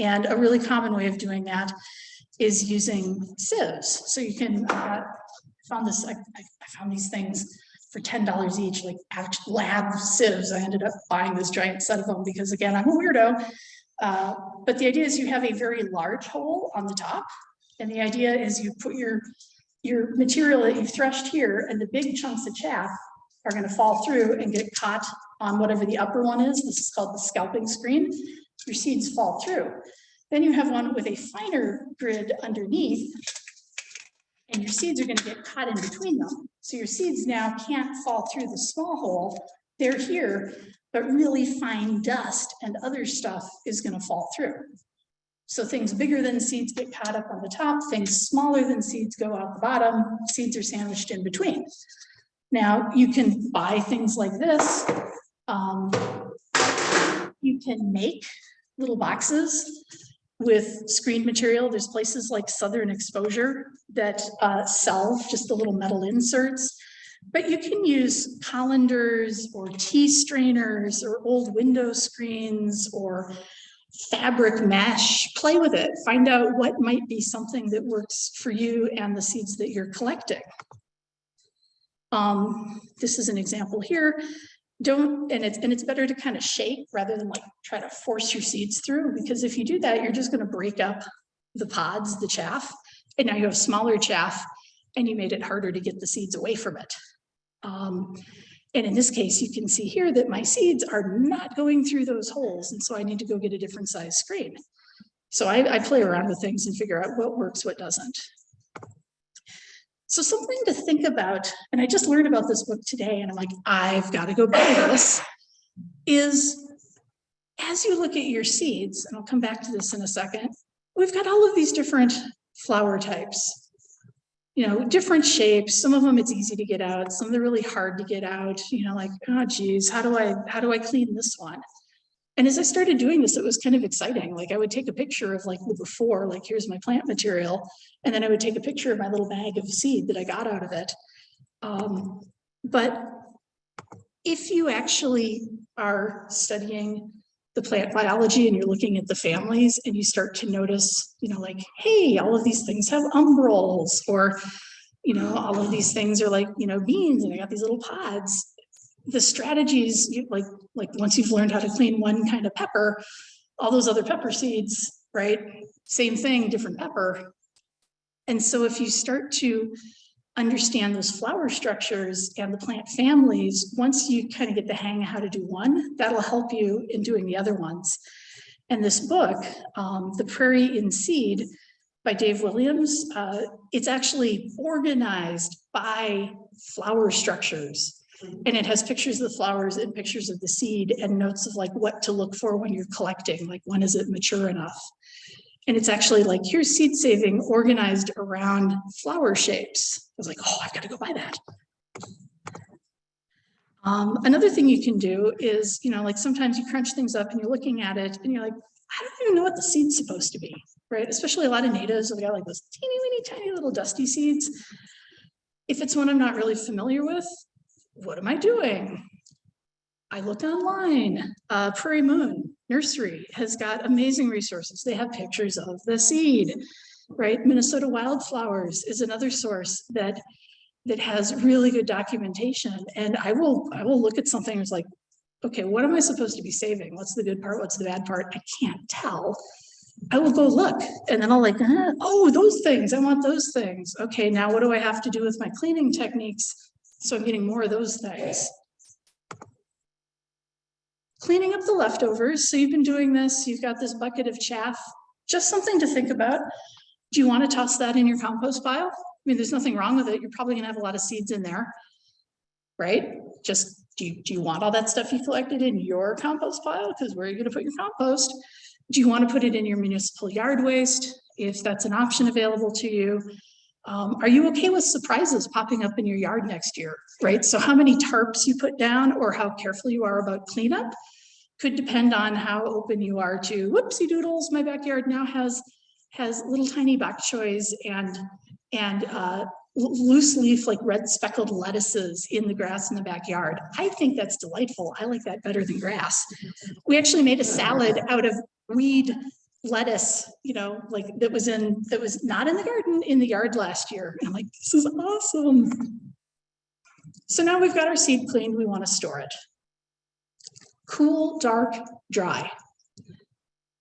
And a really common way of doing that is using sieves. So you can, I found these things for $10 each, like actual lab sieves. I ended up buying this giant set of them because, again, I'm a weirdo. But the idea is you have a very large hole on the top. And the idea is you put your material that you've threshed here, and the big chunks of chaff are going to fall through and get caught on whatever the upper one is. This is called the scalping screen. Your seeds fall through. Then you have one with a finer grid underneath, and your seeds are going to get caught in between them. So your seeds now can't fall through the small hole. They're here, but really fine dust and other stuff is going to fall through. So things bigger than seeds get caught up on the top, things smaller than seeds go out the bottom, seeds are sandwiched in between. Now you can buy things like this. You can make little boxes with screen material. There's places like Southern Exposure that sell just the little metal inserts, but you can use colanders or tea strainers or old window screens or fabric mesh. Play with it, find out what might be something that works for you and the seeds that you're collecting. This is an example here. It's better to kind of shake rather than like try to force your seeds through, because if you do that, you're just going to break up the pods, the chaff, and now you have smaller chaff and you made it harder to get the seeds away from it. And in this case, you can see here that my seeds are not going through those holes. And so I need to go get a different size screen. So I play around with things and figure out what works, what doesn't. So something to think about, and I just learned about this book today, and I'm like, I've got to go buy this, is as you look at your seeds, and I'll come back to this in a second, we've got all of these different flower types, you know, different shapes. Some of them it's easy to get out, some they're really hard to get out, you know, like, oh geez, how do I clean this one? And as I started doing this, it was kind of exciting. Like I would take a picture of like the before, like here's my plant material, and then I would take a picture of my little bag of seed that I got out of it. But if you actually are studying the plant biology and you're looking at the families and you start to notice, you know, like, hey, all of these things have umbels, or, you know, all of these things are like, you know, beans, and I got these little pods. The strategies, like once you've learned how to clean one kind of pepper, all those other pepper seeds, right? Same thing, different pepper. And so if you start to understand those flower structures and the plant families, once you kind of get the hang of how to do one, that'll help you in doing the other ones. And this book, The Prairie in Seed by Dave Williams, it's actually organized by flower structures. And it has pictures of the flowers and pictures of the seed and notes of like what to look for when you're collecting, like when is it mature enough? And it's actually like, here's seed saving organized around flower shapes. I was like, oh, I've got to go buy that. Another thing you can do is, you know, like sometimes you crunch things up and you're looking at it and you're like, I don't even know what the seed's supposed to be, right? Especially a lot of natives have got like those teeny, weeny, tiny little dusty seeds. If it's one I'm not really familiar with, what am I doing? I look online. Prairie Moon Nursery has got amazing resources. They have pictures of the seed, right? Minnesota Wildflowers is another source that has really good documentation. And I will look at something that's like, okay, what am I supposed to be saving? What's the good part? What's the bad part? I can't tell. I will go look, and then I'll like, oh, those things, I want those things. Okay, now what do I have to do with my cleaning techniques so I'm getting more of those things? Cleaning up the leftovers. So you've been doing this, you've got this bucket of chaff, just something to think about. Do you want to toss that in your compost pile? I mean, there's nothing wrong with it. You're probably gonna have a lot of seeds in there, right? Just, do you want all that stuff you collected in your compost pile? Because where are you gonna put your compost? Do you want to put it in your municipal yard waste, if that's an option available to you? Are you okay with surprises popping up in your yard next year, right? So how many tarps you put down or how careful you are about cleanup could depend on how open you are to, whoopsie doodles, my backyard now has little tiny bok choys and loose leaf, like red speckled lettuces in the grass in the backyard. I think that's delightful. I like that better than grass. We actually made a salad out of weed lettuce, you know, like that was not in the garden, in the yard last year. And I'm like, this is awesome. So now we've got our seed cleaned, we want to store it. Cool, dark, dry.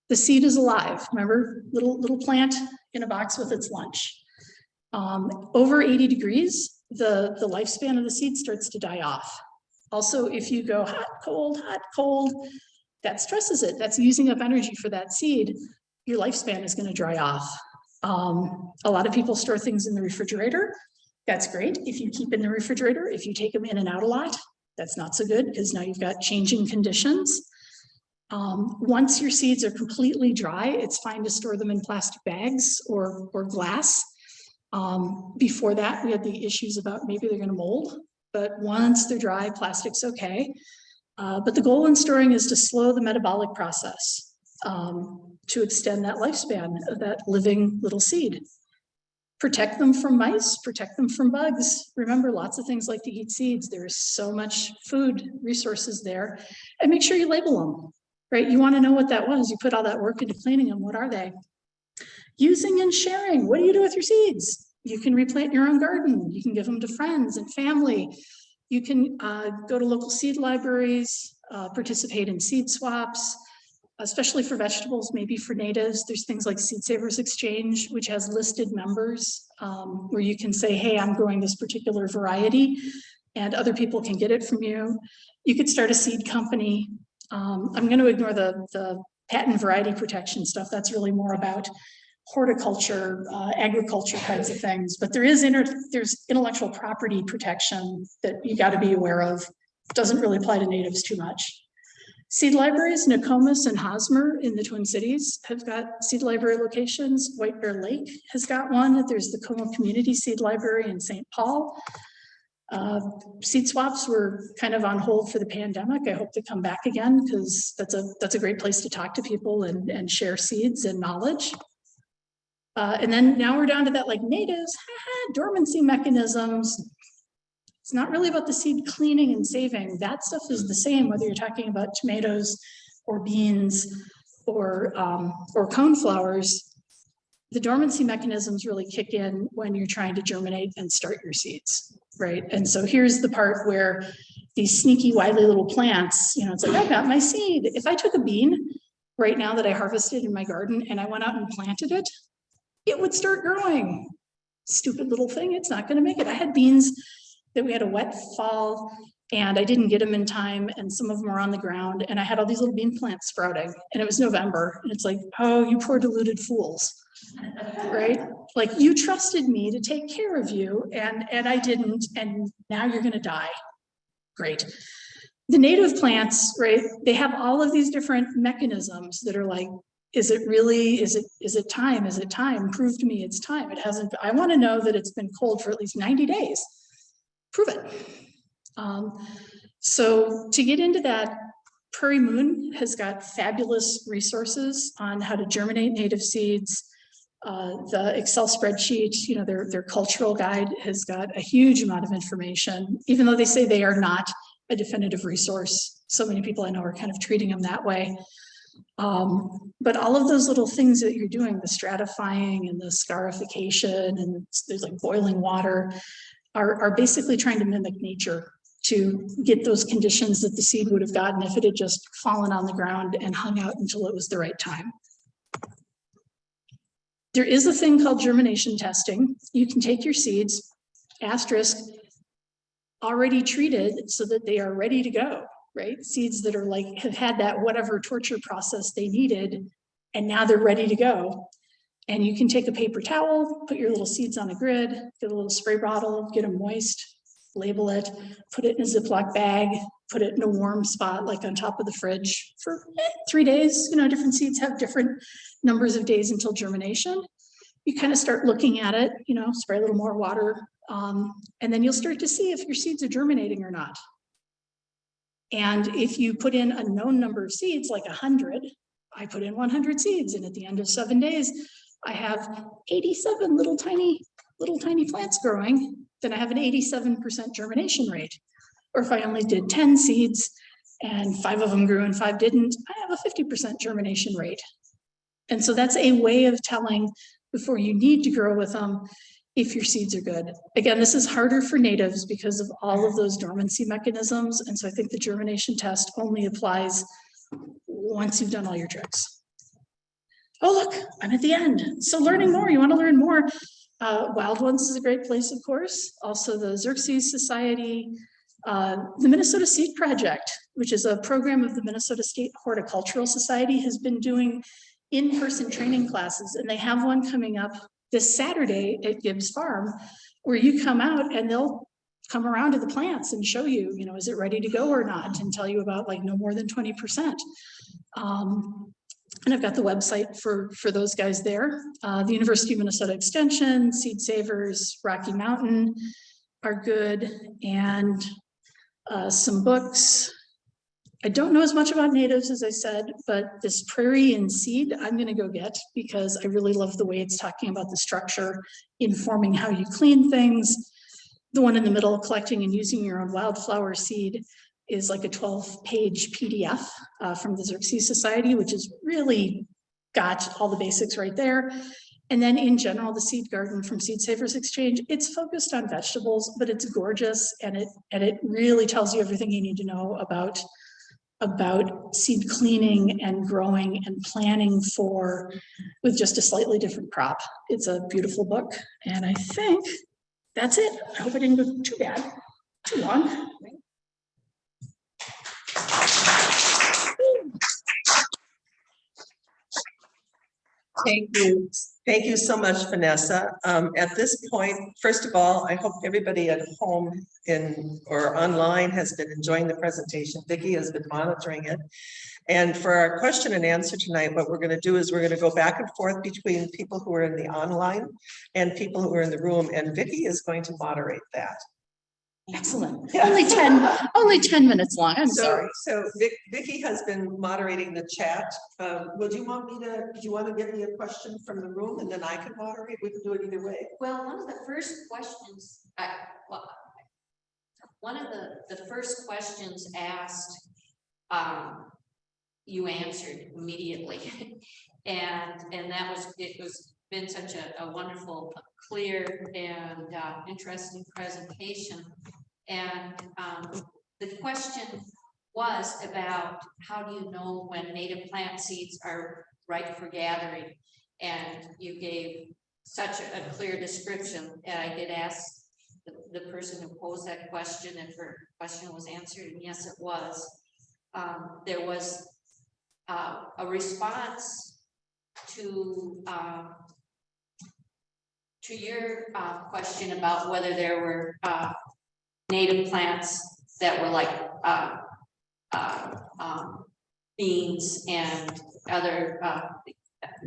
The seed is alive. Remember, little plant in a box with its lunch. Over 80 degrees, the lifespan of the seed starts to die off. Also, if you go hot, cold, that stresses it. That's using up energy for that seed. Your lifespan is going to dry off. A lot of people store things in the refrigerator. That's great if you keep in the refrigerator. If you take them in and out a lot, that's not so good because now you've got changing conditions. Once your seeds are completely dry, it's fine to store them in plastic bags or glass. Before that, we had the issues about maybe they're going to mold, but once they're dry, plastic's okay. But the goal in storing is to slow the metabolic process, to extend that lifespan of that living little seed. Protect them from mice, protect them from bugs. Remember, lots of things like to eat seeds. There's so much food resources there. And make sure you label them, right? You want to know what that was. You put all that work into cleaning them. What are they? Using and sharing. What do you do with your seeds? You can replant your own garden. You can give them to friends and family. You can go to local seed libraries, participate in seed swaps, especially for vegetables, maybe for natives. There's things like Seed Savers Exchange, which has listed members where you can say, hey, I'm growing this particular variety and other people can get it from you. You could start a seed company. I'm going to ignore the patent variety protection stuff. That's really more about horticulture, agriculture kinds of things. But there's intellectual property protection that you got to be aware of. It doesn't really apply to natives too much. Seed libraries, Nokomis and Hosmer in the Twin Cities have got seed library locations. White Bear Lake has got one. There's the Como Community Seed Library in St. Paul. Seed swaps were kind of on hold for the pandemic. I hope they come back again because that's a great place to talk to people and share seeds and knowledge. And then now we're down to that like natives, dormancy mechanisms. It's not really about the seed cleaning and saving. That stuff is the same, whether you're talking about tomatoes or beans or coneflowers. The dormancy mechanisms really kick in when you're trying to germinate and start your seeds, right? And so here's the part where these sneaky, wily little plants, it's like, I got my seed. If I took a bean right now that I harvested in my garden and I went out and planted it, it would start growing. Stupid little thing, it's not gonna make it. I had beans that we had a wet fall and I didn't get them in time and some of them were on the ground and I had all these little bean plants sprouting and it was November and it's like, oh, you poor deluded fools, right? Like you trusted me to take care of you and I didn't and now you're gonna die. Great. The native plants, right, they have all of these different mechanisms that are like, is it really, is it time? Is it time? Prove to me it's time. It hasn't, I wanna know that it's been cold for at least 90 days. Prove it. So to get into that, Prairie Moon has got fabulous resources on how to germinate native seeds. The Excel spreadsheet, their cultural guide has got a huge amount of information, even though they say they are not a definitive resource. So many people I know are kind of treating them that way. But all of those little things that you're doing, the stratifying and the scarification and there's like boiling water, are basically trying to mimic nature to get those conditions that the seed would have gotten if it had just fallen on the ground and hung out until it was the right time. There is a thing called germination testing. You can take your seeds, asterisk, already treated so that they are ready to go, right? Seeds that are like, have had that whatever torture process they needed, and now they're ready to go. And you can take a paper towel, put your little seeds on a grid, get a little spray bottle, get them moist, label it, put it in a Ziploc bag, put it in a warm spot, like on top of the fridge for 3 days. Different seeds have different numbers of days until germination. You kind of start looking at it, spray a little more water, and then you'll start to see if your seeds are germinating or not. And if you put in a known number of seeds, like 100, I put in 100 seeds, and at the end of 7 days, I have 87 little tiny plants growing, then I have an 87% germination rate. Or if I only did 10 seeds and 5 of them grew and 5 didn't, I have a 50% germination rate. And so that's a way of telling before you need to grow with them if your seeds are good. Again, this is harder for natives because of all of those dormancy mechanisms. And so I think the germination test only applies once you've done all your tricks. Oh, look, I'm at the end. So learning more, you want to learn more. Wild Ones is a great place, of course. Also the Xerxes Society, the Minnesota Seed Project, which is a program of the Minnesota State Horticultural Society, has been doing in-person training classes. And they have one coming up this Saturday at Gibbs Farm, where you come out and they'll come around to the plants and show you, is it ready to go or not, and tell you about like no more than 20%. And I've got the website for those guys there. The University of Minnesota Extension, Seed Savers, Rocky Mountain are good, and some books. I don't know as much about natives as I said, but this Prairie and Seed I'm going to go get because I really love the way it's talking about the structure, informing how you clean things. The one in the middle, collecting and using your own wildflower seed, is like a 12-page PDF from the Xerxes Society, which is really got all the basics right there. And then in general, the seed garden from Seed Savers Exchange, it's focused on vegetables, but it's gorgeous, and it really tells you everything you need to know about seed cleaning and growing and planning for with just a slightly different crop. It's a beautiful book, and I think that's it. I hope I didn't go too bad, too long. Thank you. Thank you so much, Vanessa. At this point, first of all, I hope everybody at home or online has been enjoying the presentation. Vicki has been monitoring it. And for our question and answer tonight, what we're going to do is we're going to go back and forth between people who are in the online and people who are in the room. And Vicki is going to moderate that. Excellent. Yeah. Only 10 minutes long. I'm sorry. So Vicki has been moderating the chat. Do you want to give me a question from the room and then I can moderate? We can do it either way. Well, one of the first questions, one of the first questions asked, you answered immediately. and that was, it was been such a wonderful, clear and interesting presentation. And the question was about how do you know when native plant seeds are ripe for gathering? And you gave such a clear description. And I did ask the person who posed that question if her question was answered, and yes, it was. There was a response to your question about whether there were native plants that were like beans and other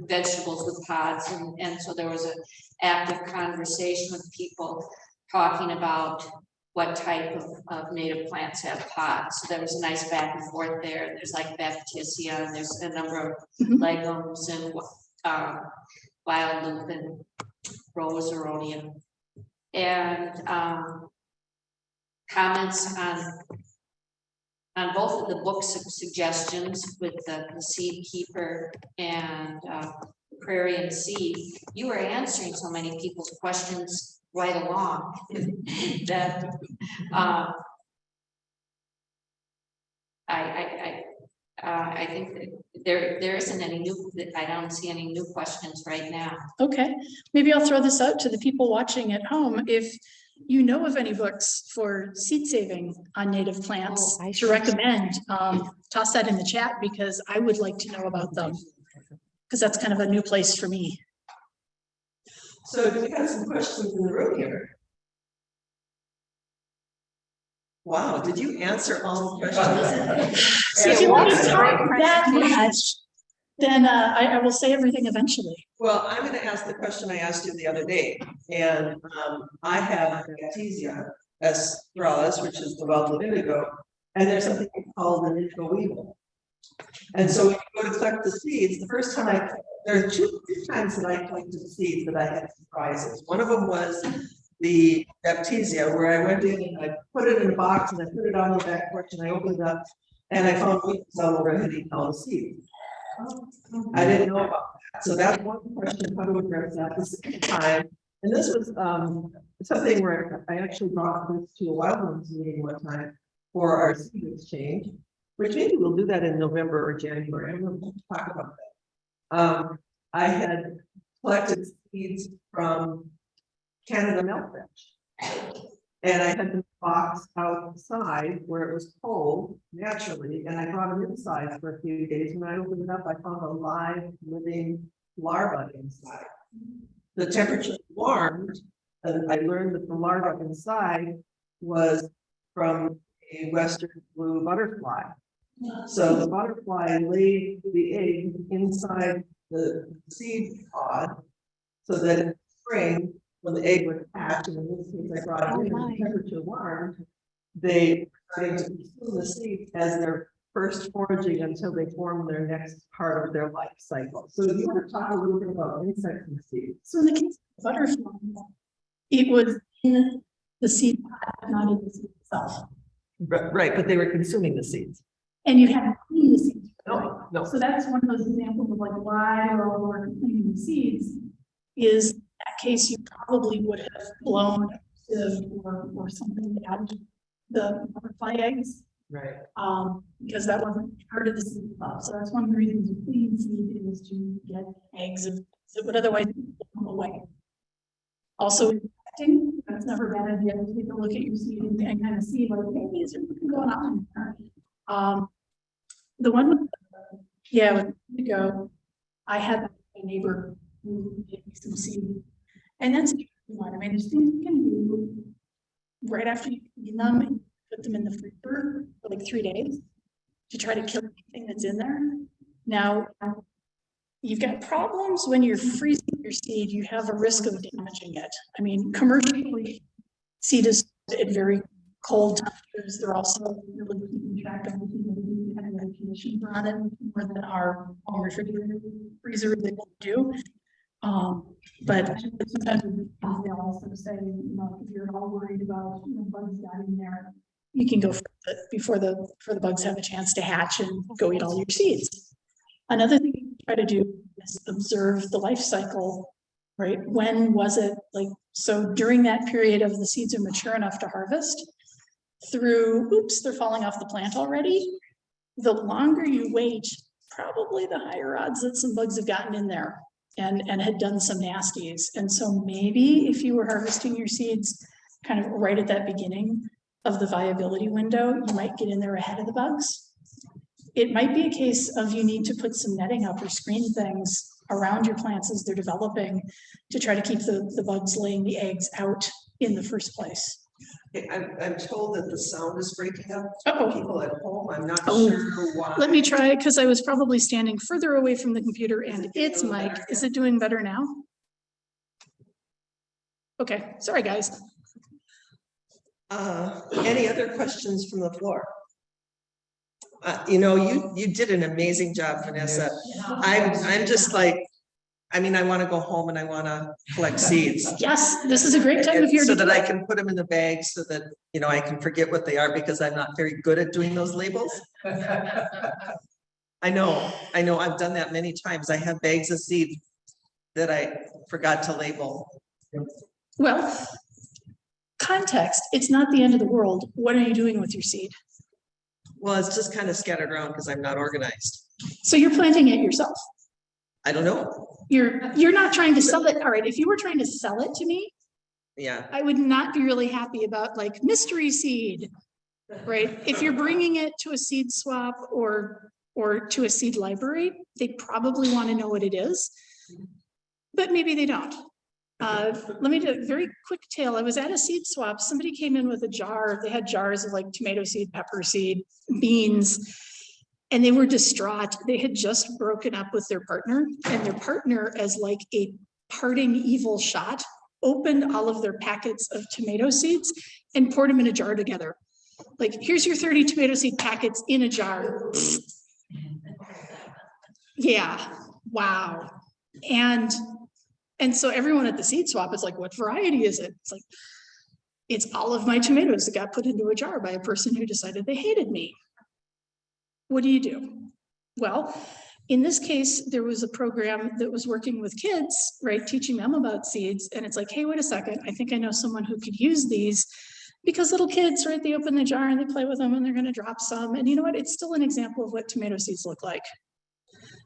vegetables with pods, and so there was an active conversation with people talking about what type of native plants have pods. So there was a nice back and forth there. There's like Baptisia, and there's a number of legumes and wild lupin, rose aronia, and comments on both of the books of suggestions with the Seed Keeper and Prairie and Seed. You were answering so many people's questions right along that I think that there isn't any new, I don't see any new questions right now. Okay, maybe I'll throw this out to the people watching at home. If you know of any books for seed saving on native plants to recommend, toss that in the chat because I would like to know about them, because that's kind of a new place for me. So do we have some questions in the room here? Wow, did you answer all the questions? If you want to talk that much, then I will say everything eventually. Well, I'm going to ask the question I asked you the other day, and I have Baptisia esperalis, which is the wealth of indigo, and there's something called the indigo weevil. And so when you go to collect the seeds, the first time there are two times that I collected seeds that I had surprises. One of them was the Baptisia, where I went in and I put it in a box and I put it on the back porch and I opened it up and I found weevils all over it eating all the seeds. I didn't know about that. So that's one question, how to address that the second time. And this was something where I actually brought this to a wildlands meeting one time for our seed exchange, which maybe we'll do that in November or January. I'm going to talk about that. I had collected seeds from Canada milkfish, and I had the box outside where it was cold naturally, and I brought them inside for a few days. When I opened it up, I found a live, living larva inside. The temperature warmed, and I learned that the larva inside was from a western blue butterfly. So the butterfly laid the egg inside the seed pod, so that in spring, when the egg would hatch, and in this case I brought it in temperature warm, they started to consume the seed as their first foraging until they form their next part of their life cycle. So you want to talk a little bit about insects and seeds. So in the case of butterfly, it was in the seed pod, not in the seed itself. Right, but they were consuming the seeds. And you had to clean the seeds. No. So that's one of those examples of like why we're cleaning the seeds is in that case you probably would have blown or something out the butterfly eggs. Right. Because that wasn't part of the seed club. So that's one of the reasons you clean seed is to get eggs that would otherwise come away. Also, that's never a bad idea to take a look at your seed and kind of see like, hey, is there something going on there? The one with, I had a neighbor who gave me some seed, and that's one. I mean, there's things you can do right after you clean them and put them in the freezer for like 3 days to try to kill anything that's in there. Now, you've got problems when you're freezing your seed, you have a risk of damaging it. I mean, commercially, seed is at very cold temperatures. They're also really keeping track of the kind of conditions on it more than our refrigerator freezer they will do. But sometimes they also say, you know, if you're all worried about bugs getting there, you can go before the bugs have a chance to hatch and go eat all your seeds. Another thing you try to do is observe the life cycle, right? When was it like, so during that period of the seeds are mature enough to harvest through, oops, they're falling off the plant already. The longer you wait, probably the higher odds that some bugs have gotten in there and had done some nasties. And so maybe if you were harvesting your seeds kind of right at that beginning of the viability window, you might get in there ahead of the bugs. It might be a case of you need to put some netting up or screen things around your plants as they're developing to try to keep the bugs laying the eggs out in the first place. I'm told that the sound is breaking up. Uh-oh. People at home, I'm not sure why. Let me try, because I was probably standing further away from the computer and its mic. Is it doing better now? Okay, sorry guys. Any other questions from the floor? You know, you did an amazing job, Vanessa. I'm just like, I mean, I want to go home and I want to collect seeds. Yes, this is a great time of year so to that I can put them in the bag so that, you know, I can forget what they are because I'm not very good at doing those labels. I know, I've done that many times. I have bags of seeds that I forgot to label. Well, context, it's not the end of the world. What are you doing with your seed? Well, it's just kind of scattered around because I'm not organized. So you're planting it yourself. I don't know. You're not trying to sell it. All right, if you were trying to sell it to me, yeah, I would not be really happy about like mystery seed, right? If you're bringing it to a seed swap or to a seed library, they probably want to know what it is, but maybe they don't. Let me do a very quick tale. I was at a seed swap. Somebody came in with a jar. They had jars of like tomato seed, pepper seed, beans, and they were distraught. They had just broken up with their partner, and their partner, as like a parting evil shot, opened all of their packets of tomato seeds and poured them in a jar together. Like, here's your 30 tomato seed packets in a jar. Yeah, wow. And so everyone at the seed swap is like, what variety is it? It's like, it's all of my tomatoes that got put into a jar by a person who decided they hated me. What do you do? Well, in this case, there was a program that was working with kids, right? Teaching them about seeds. And it's like, hey, wait a second. I think I know someone who could use these because little kids, right? They open the jar and they play with them and they're going to drop some. And you know what? It's still an example of what tomato seeds look like.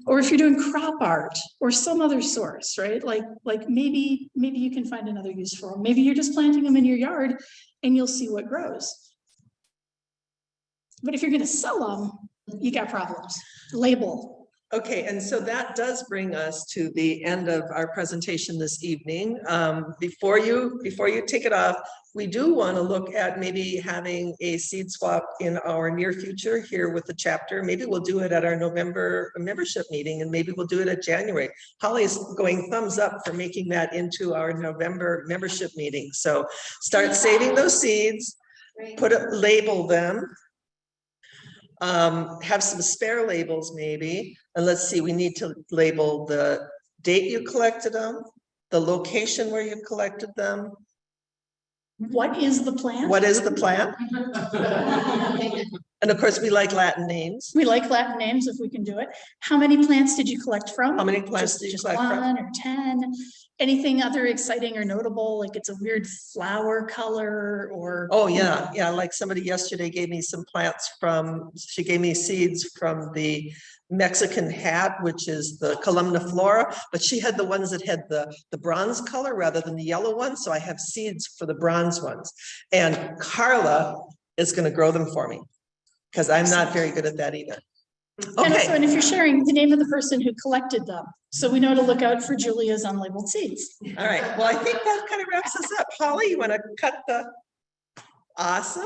Or if you're doing crop art or some other source, right? Like maybe you can find another use for them. Maybe you're just planting them in your yard and you'll see what grows. But if you're going to sell them, you got problems. Label. Okay, and so that does bring us to the end of our presentation this evening. Before you take it off, we do want to look at maybe having a seed swap in our near future here with the chapter. Maybe we'll do it at our November membership meeting, and maybe we'll do it at January. Holly's going thumbs up for making that into our November membership meeting. So start saving those seeds, label them. Have some spare labels maybe, and let's see, we need to label the date you collected them, the location where you collected them. What is the plan? What is the plan? And of course, we like Latin names. We like Latin names if we can do it. How many plants did you collect from? How many plants did you collect from? 1 or 10? Anything other exciting or notable? Like it's a weird flower color or? Oh, yeah, yeah. Like somebody yesterday gave me some plants she gave me seeds from the Mexican hat, which is the columna flora, but she had the ones that had the bronze color rather than the yellow ones. So I have seeds for the bronze ones. And Carla is going to grow them for me because I'm not very good at that either. And also, Okay. and if you're sharing the name of the person who collected them, so we know to look out for Julia's unlabeled seeds. All right. Well, I think that kind of wraps us up. Holly, you want to cut the awesome?